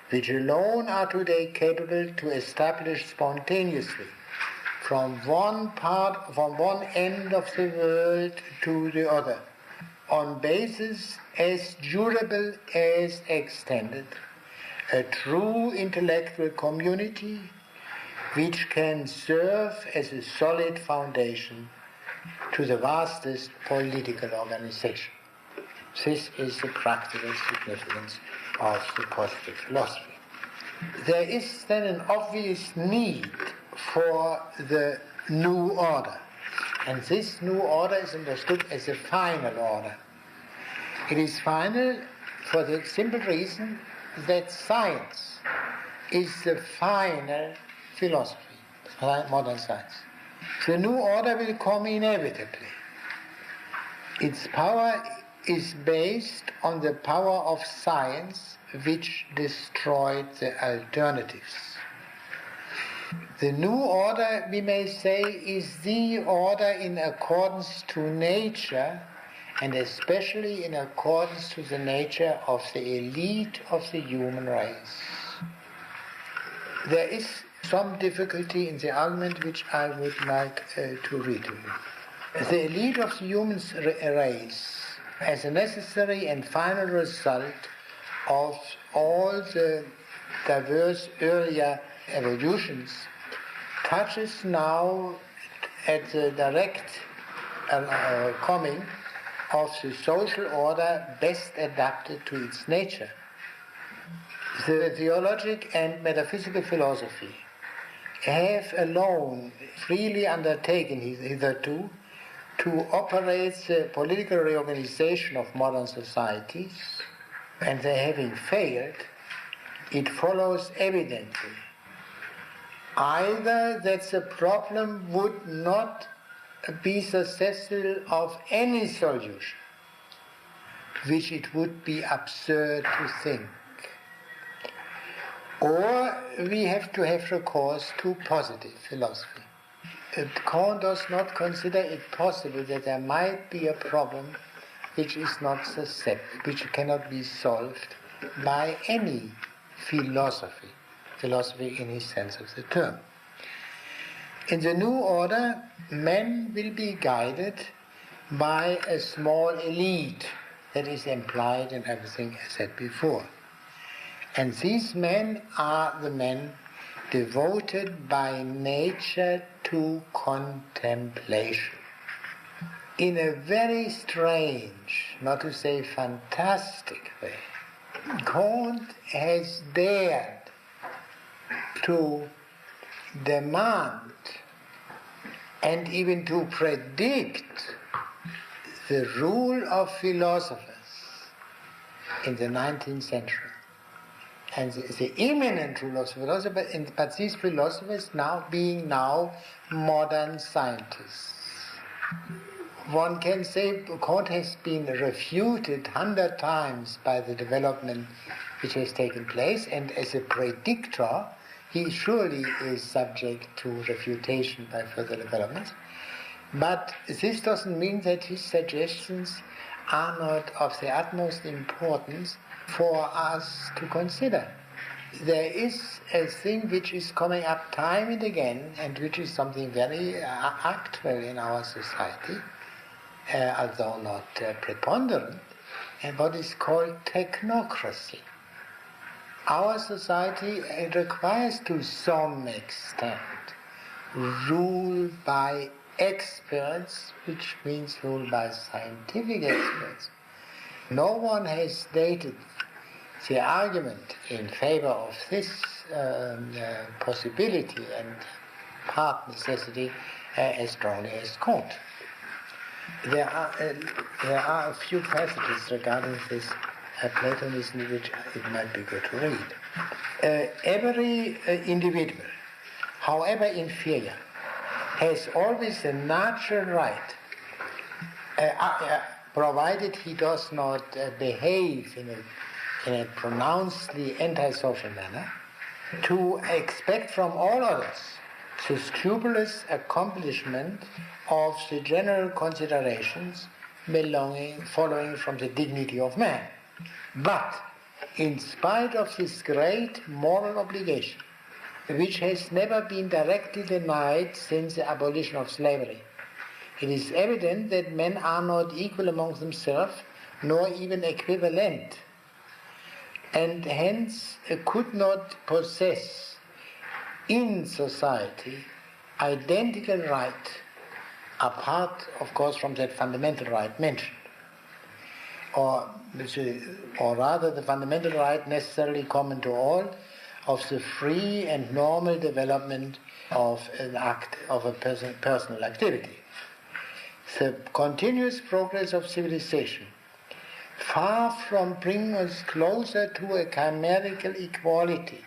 which alone are today capable to establish spontaneously from one end of the world to the other, on basis as durable as extended, a true intellectual community which can serve as a solid foundation to the vastest political organization. This is the practical significance of the positive philosophy. There is then an obvious need for the new order, and this new order is understood as a final order. It is final for the simple reason that science is the final philosophy, modern science. The new order will come inevitably. Its power is based on the power of science, which destroyed the alternatives. The new order, we may say, is the order in accordance to nature, and especially in accordance to the nature of the elite of the human race. There is some difficulty in the argument which I would like to read to you. The elite of the human race as a necessary and final result of all the diverse earlier evolutions, touches now at the direct coming of the social order best adapted to its nature. The theologic and metaphysical philosophy have alone freely undertaken hitherto to operate the political reorganization of modern societies, and they having failed, it follows evidently either that the problem would not be successful of any solution, which it would be absurd to think, or we have to have recourse to positive philosophy. Kant does not consider it possible that there might be a problem which is not susceptible, which cannot be solved by any philosophy in his sense of the term. In the new order, men will be guided by a small elite that is implied in everything I said before. And these men are the men devoted by nature to contemplation. In a very strange, not to say fantastic way, Kant has dared to demand and even to predict the rule of philosophers in the 19th century. And the imminent rule of philosophers, but these philosophers being modern scientists. One can say Kant has been refuted 100 times by the development which has taken place, and as a predictor, he surely is subject to refutation by further developments. But this doesn't mean that his suggestions are not of the utmost importance for us to consider. There is a thing which is coming up time and again, and which is something very actual in our society, although not preponderant, and what is called technocracy. Our society requires to some extent rule by experts, which means rule by scientific experts. No one has stated the argument in favor of this possibility and part necessity as strongly as Kant. There are a few passages regarding this Platonism which it might be good to read. Every individual, however inferior, has always a natural right, provided he does not behave in a pronouncedly antisocial manner, to expect from all others the scrupulous accomplishment of the general considerations following from the dignity of man. But, in spite of this great moral obligation, which has never been directly denied since the abolition of slavery, it is evident that men are not equal among themselves, nor even equivalent, and hence could not possess in society identical right, apart, of course, from that fundamental right mentioned. Or rather the fundamental right necessarily common to all of the free and normal development of a personal activity. The continuous progress of civilization, far from bringing us closer to a chimerical equality,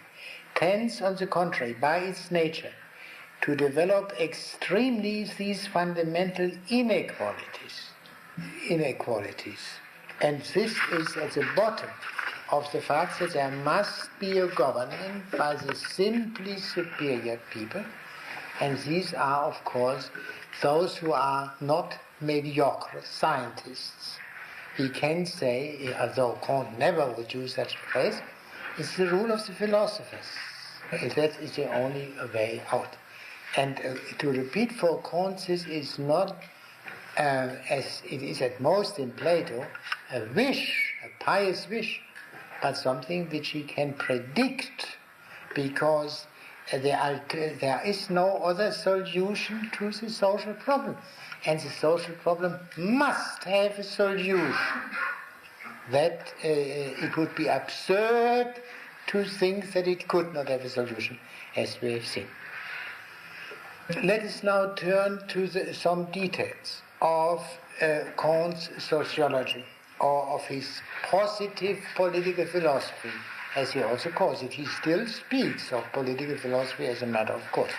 tends on the contrary, by its nature, to develop extremely these fundamental inequalities. And this is at the bottom of the fact that there must be a government by the simply superior people, and these are, of course, those who are not mediocre scientists. We can say, although Kant never would use such a phrase, it's the rule of the philosophers. That is the only way out. And to repeat for Kant, this is not as it is at most in Plato, a wish, a pious wish, but something which he can predict, because there is no other solution to the social problem, and the social problem must have a solution. That it would be absurd to think that it could not have a solution, as we have seen. Let us now turn to some details of Kant's sociology, or of his positive political philosophy, as he also calls it. He still speaks of political philosophy as a matter of course.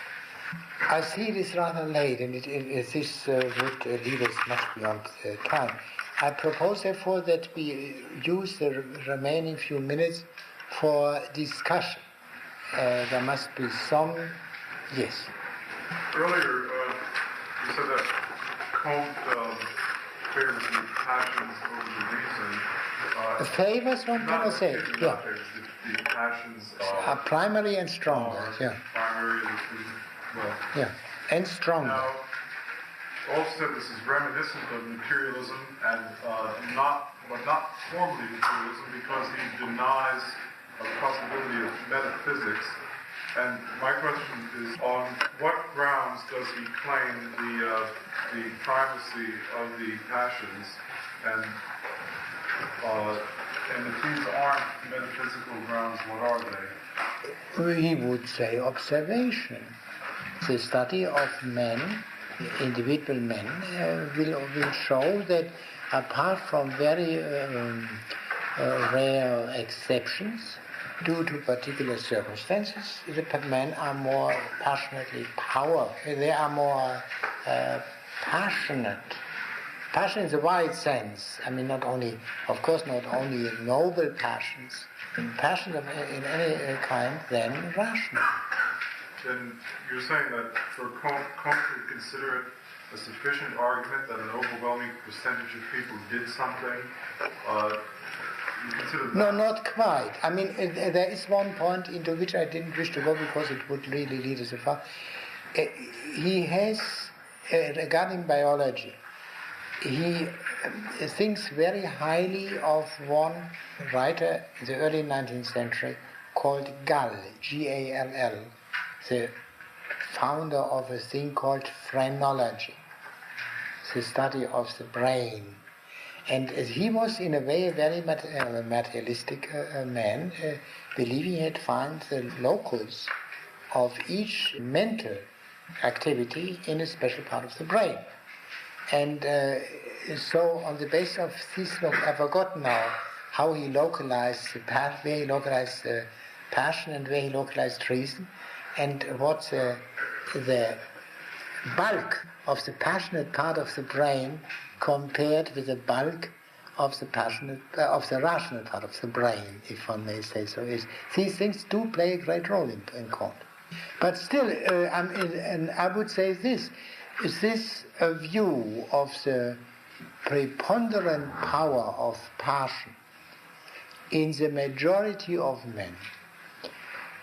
I see it is rather late, and this would lead us much beyond time. I propose, therefore, that we use the remaining few minutes for discussion. There must be some... Yes? Earlier, you said that Kant favors the passions over the reason. Favors, one cannot say. Yeah. The passions are primary and stronger. Yeah. Primary, well. Yeah, and stronger. Now, Strauss said this is reminiscent of materialism, and not formally materialism, because he denies the possibility of metaphysics. And my question is, on what grounds does he claim the primacy of the passions, and if these aren't metaphysical grounds, what are they? He would say observation. The study of men, individual men, will show that apart from very rare exceptions, due to particular circumstances, the men are more passionately they are more passionate. Passion in the wide sense. I mean, not only noble passions, passion in any kind, then rational. Then you're saying that for Kant to consider it a sufficient argument that an overwhelming percentage of people did something, you consider that? No, not quite. I mean, there is one point into which I didn't wish to go because it would really lead us far. He has, regarding biology, he thinks very highly of one writer in the early 19th century called Gall, Gall, the founder of a thing called phrenology, the study of the brain. And he was in a way a very materialistic man, believing he had found the locus of each mental activity in a special part of the brain. And so on the basis of this, I've forgotten now how he localized where he localized passion and where he localized reason, and what the bulk of the passionate part of the brain compared with the bulk of the rational part of the brain, if one may say so. These things do play a great role in Kant. But still, I would say this a view of the preponderant power of passion in the majority of men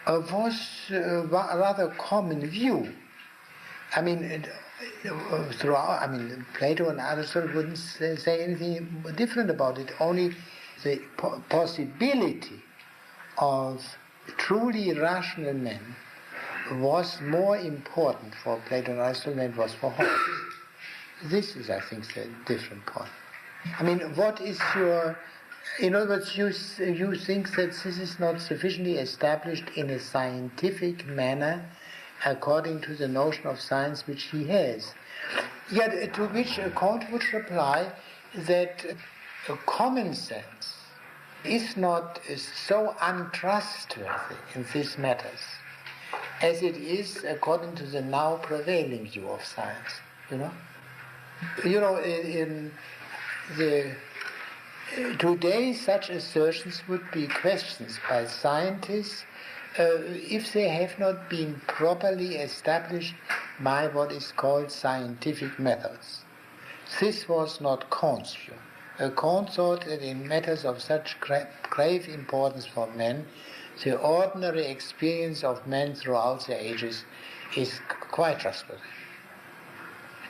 was a rather common view. I mean, Plato and Aristotle wouldn't say anything different about it. Only the possibility of truly rational men was more important for Plato and Aristotle than it was for Hobbes. This is, I think, the different point. I mean, what is your... In other words, you think that this is not sufficiently established in a scientific manner according to the notion of science which he has. Yet to which Kant would reply that common sense is not so untrustworthy in these matters as it is according to the now prevailing view of science. In today such assertions would be questions by scientists if they have not been properly established by what is called scientific methods. This was not Kant's view. Kant thought that in matters of such grave importance for men, the ordinary experience of men throughout the ages is quite trustworthy.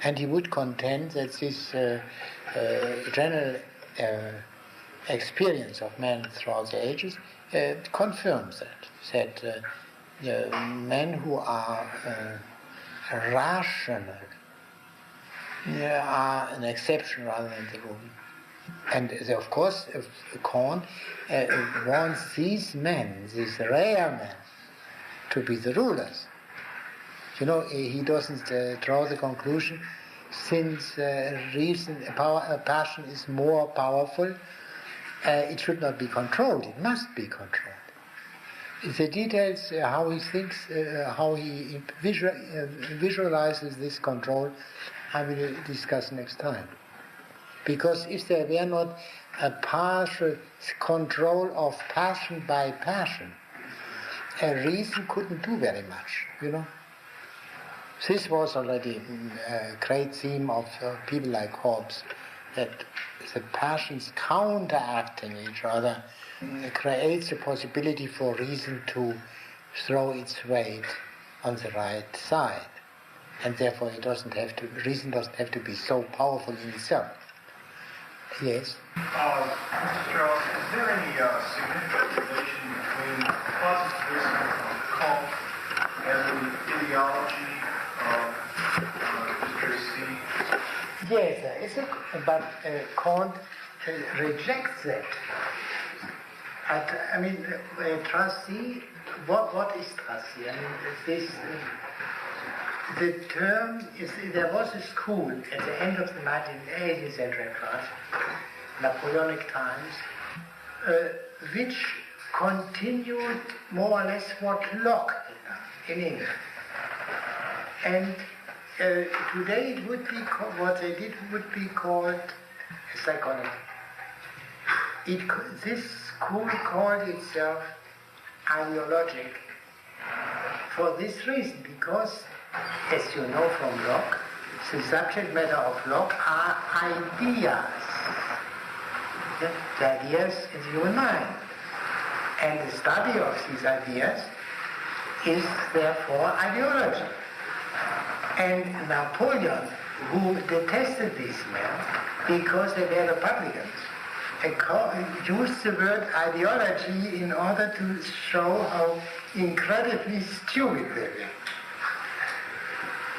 And he would contend that this general experience of man throughout the ages confirms that men who are rational are an exception rather than the rule. And of course, Kant wants these men, these rare men, to be the rulers. He doesn't draw the conclusion, since passion is more powerful, it should not be controlled, it must be controlled. The details, how he thinks, how he visualizes this control, I will discuss next time. Because if there were not a partial control of passion by passion, a reason couldn't do very much, This was already a great theme of people like Hobbes, that the passions counteracting each other creates a possibility for reason to throw its weight on the right side. And therefore reason doesn't have to be so powerful in itself. Yes? Mr. Strauss, is there any significant relation between positivism of Kant and the ideology of Mr. C? Yes, but Kant rejects that. Trustee, what is trustee? The term is, there was a school at the end of the 18th century, Napoleonic times, which continued more or less what Locke did in England. And today it would be what they did would be called psychology. This school called itself ideologic for this reason, because, as you know from Locke, the subject matter of Locke are ideas. The ideas in the human mind. And the study of these ideas is therefore ideology. And Napoleon, who detested these men because they were Republicans, used the word ideology in order to show how incredibly stupid they were.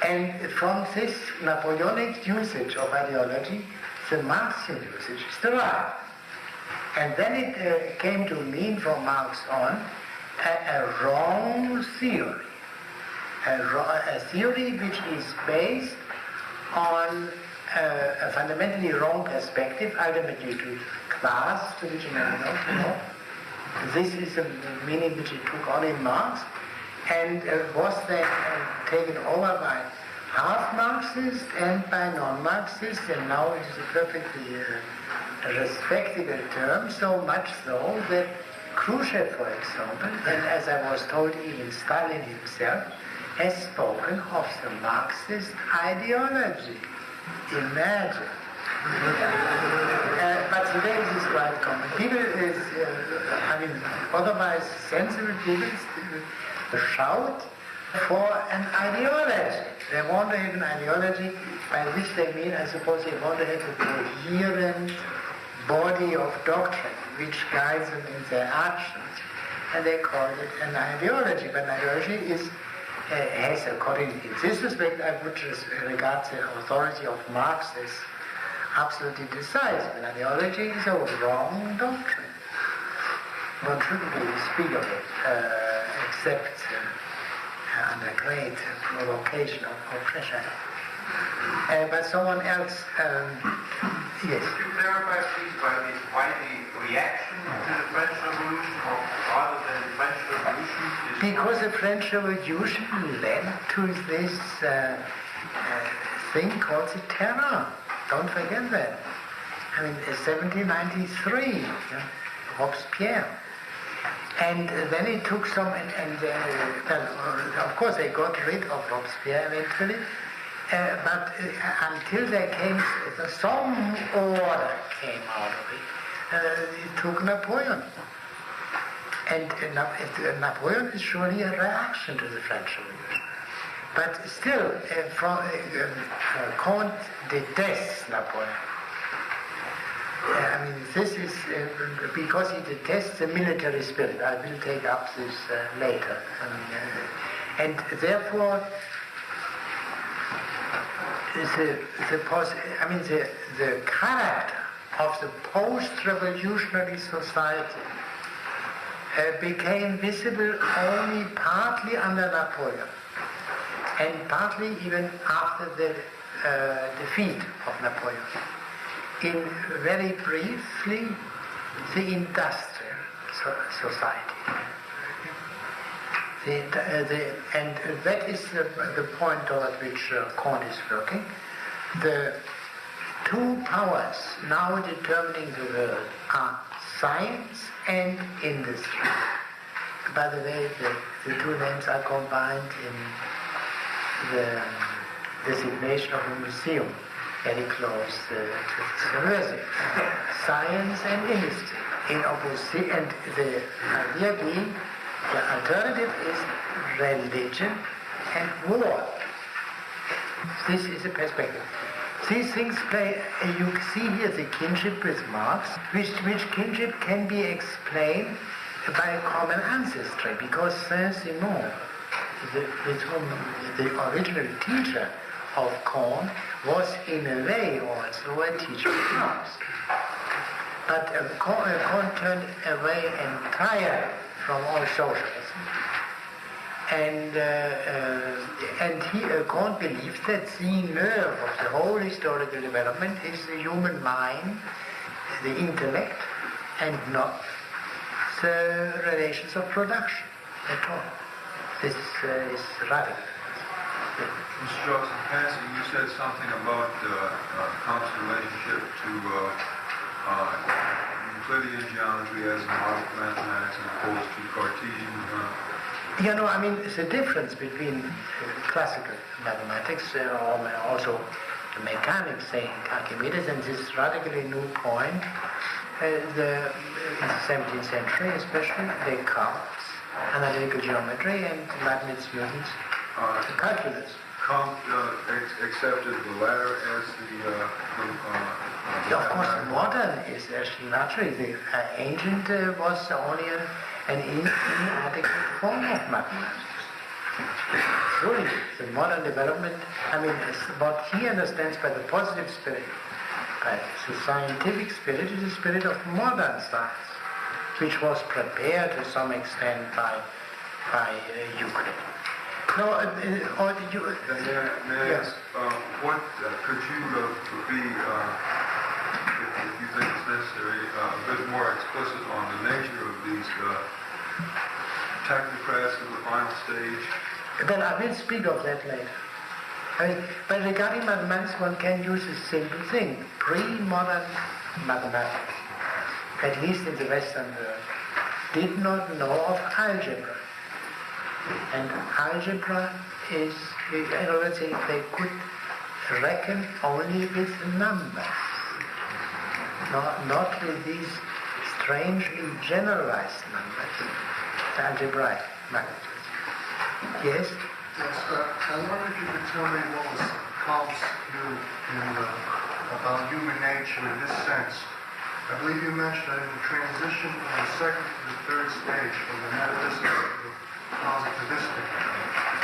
And from this Napoleonic usage of ideology, the Marxian usage is derived. And then it came to mean from Marx on a wrong theory. A theory which is based on a fundamentally wrong perspective, ultimately to class, to which a man belongs. This is the meaning which it took on in Marx, and was then taken over by half-Marxists and by non-Marxists, and now it is a perfectly respectable term, so much so that Khrushchev, for example, and as I was told, even Stalin himself, has spoken of the Marxist ideology. Imagine. But today this is quite common. People otherwise sensible people shout for an ideology. They want to have an ideology, by which they mean, I suppose, they want to have a coherent body of doctrine which guides them in their actions, and they call it an ideology. But an ideology has, according in this respect, I would regard the authority of Marx as absolutely decisive. An ideology is a wrong doctrine. One shouldn't really speak of it, except under great provocation or pressure. But someone else, yes. Could you clarify, please, why the reaction to the French Revolution, or rather than the French Revolution, is... Because the French Revolution led to this thing called the Terror. Don't forget that. 1793, Robespierre. And then it took some, of course they got rid of Robespierre eventually, but until there came, some order came out of it. It took Napoleon. And Napoleon is surely a reaction to the French Revolution. But still, Kant detests Napoleon. I mean, this is because he detests the military spirit. I will take up this later. And therefore, the character of the post-revolutionary society became visible only partly under Napoleon, and partly even after the defeat of Napoleon. In very briefly, the industrial society. And that is the point toward which Kant is working. The two powers now determining the world are science and industry. By the way, the two names are combined in the designation of a museum, very close to the university. Science and industry. In opposite, and the idea being the alternative is religion and war. This is a perspective. These things play, you see here the kinship with Marx, which kinship can be explained by a common ancestry, because Saint-Simon, with whom the original teacher of Kant, was in a way also a teacher of Marx. But Kant turned away entirely from all socialism. And Kant believes that the nerve of the whole historical development is the human mind, the intellect, and not the relations of production at all. This is radical. Mr. Strauss, in passing, you said something about Kant's relationship to Euclidean geometry as a model of mathematics as opposed to Cartesian. The difference between classical mathematics, or also the mechanics, say in Archimedes, and this radically new point, in the 17th century especially, Descartes, analytical geometry, and Leibniz-Newton's calculus. Kant accepted the latter as of course, modern is actually naturally. The ancient was only an inadequate form of mathematics. Surely, the modern development, what he understands by the positive spirit, by the scientific spirit, is the spirit of modern science, which was prepared to some extent by Euclid. May I ask, what could you be, if you think it's necessary, a bit more explicit on the nature of these technocrats in the final stage? Well, I will speak of that later. But regarding mathematics, one can use a simple thing. Pre-modern mathematics, at least in the Western world, did not know of algebra. And algebra is, in other words, they could reckon only with numbers, not with these strangely generalized numbers, algebraic magnitudes. Yes? Yes, I wonder if you could tell me what was Kant's view about human nature in this sense. I believe you mentioned that in the transition from the second to the third stage, from the metaphysical to the positivistic,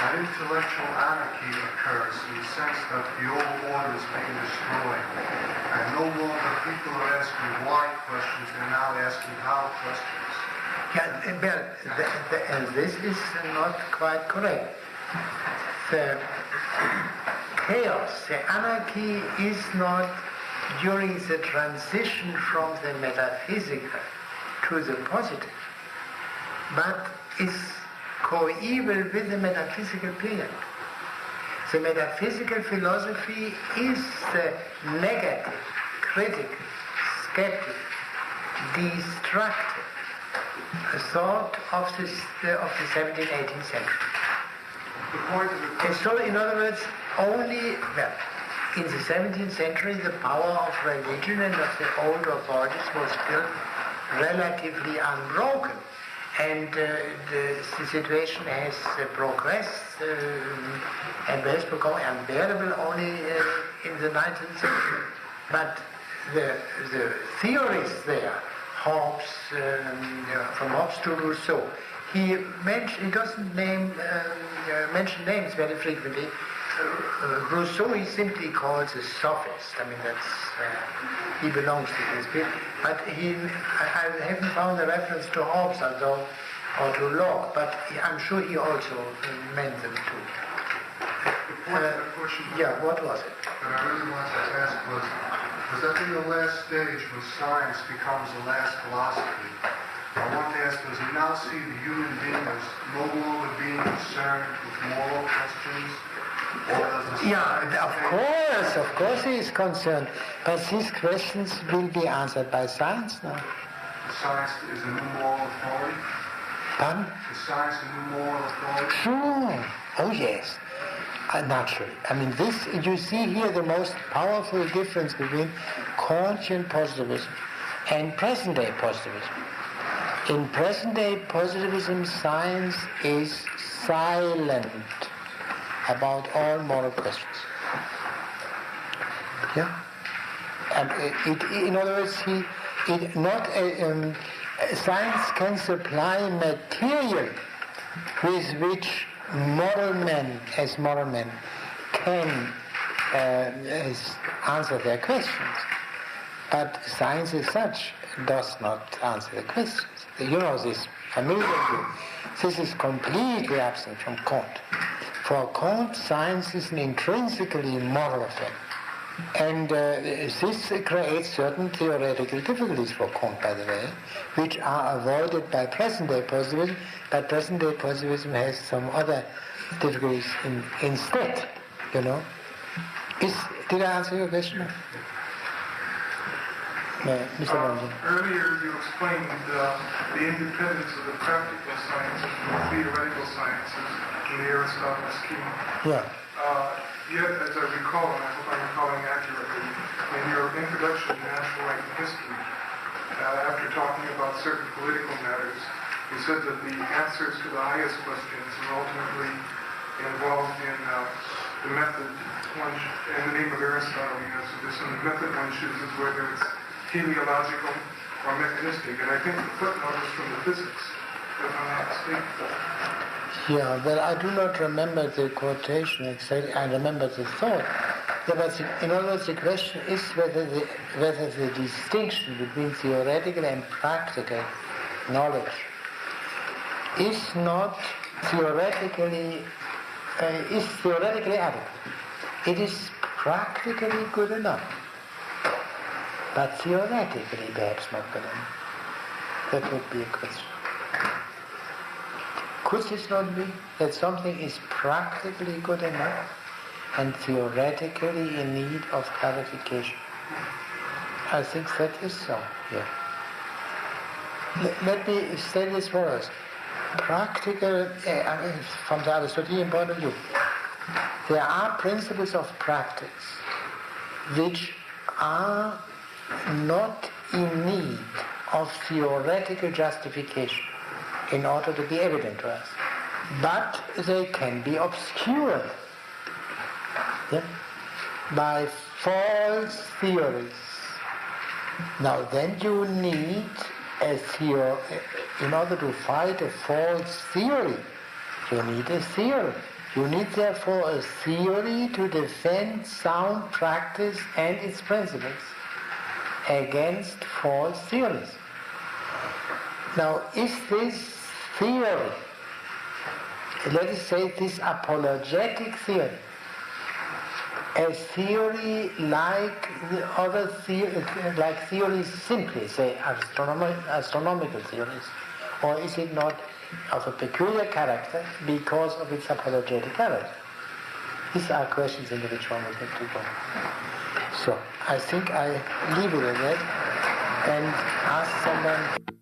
that intellectual anarchy occurs in the sense that the old order is being destroyed. And no longer people are asking why questions, they're now asking how questions. And this is not quite correct. The chaos, the anarchy is not during the transition from the metaphysical to the positive, but is coeval with the metaphysical period. The metaphysical philosophy is the negative, critical, skeptic, destructive thought of the 17th, 18th century. The point of the And so, in other words, only, in the 17th century, the power of religion and of the old authorities was still relatively unbroken. and the situation has progressed and has become unbearable only in the 19th century. But the theorists there, Hobbes, from Hobbes to Rousseau, he doesn't mention names very frequently. Rousseau he simply calls a sophist. I mean, that's he belongs to this bit. But I haven't found a reference to Hobbes, or to Locke. But I'm sure he also meant them too. Yeah, what was it? That I really wanted to ask was that in the last stage when science becomes the last philosophy? I want to ask, does he now see the human being as no longer being concerned with moral questions? Yeah, of course he is concerned. But these questions will be answered by science now. Science is a new moral authority? Pardon? Is science a new moral authority? Sure. Oh yes. Naturally. I mean, you see here the most powerful difference between Kantian positivism and present-day positivism. In present-day positivism, science is silent about all moral questions. Yeah? And in other words, science can supply material with which moral men can answer their questions. But science as such does not answer the questions. You know this familiar view. This is completely absent from Kant. For Kant, science is an intrinsically moral affair. And this creates certain theoretical difficulties for Kant, by the way, which are avoided by present-day positivism, but present-day positivism has some other difficulties instead, you know. Did I answer your question? Mr. London. Earlier you explained the independence of the practical sciences from the theoretical sciences in the Aristotle scheme. Yeah. Yet, as I recall, and I hope I'm recalling accurately, in your introduction to natural right and history, after talking about certain political matters, you said that the answers to the highest questions are ultimately involved in the method in the name of Aristotle, this method one chooses, whether it's teleological or mechanistic. And I think the footnote is from the physics, if I'm not mistaken. Yeah, well, I do not remember the quotation exactly. I remember the thought. Yeah, but in other words, the question is whether the distinction between theoretical and practical knowledge is not theoretically adequate. It is practically good enough, but theoretically perhaps not good enough. That would be a question. Could this not be that something is practically good enough and theoretically in need of clarification? I think that is so, yeah. Let me say this for us. Practical, from the Aristotelian point of view, there are principles of practice which are not in need of theoretical justification in order to be evident to us. But they can be obscured by false theories. Now then you need in order to fight a false theory, you need a theory. You need therefore a theory to defend sound practice and its principles against false theories. Now, is this theory, let us say this apologetic theory, a theory like the other like theories simply, say astronomical theories, or is it not of a peculiar character because of its apologetic character? These are questions into which one would have to go. So, I think I leave it at that and ask someone.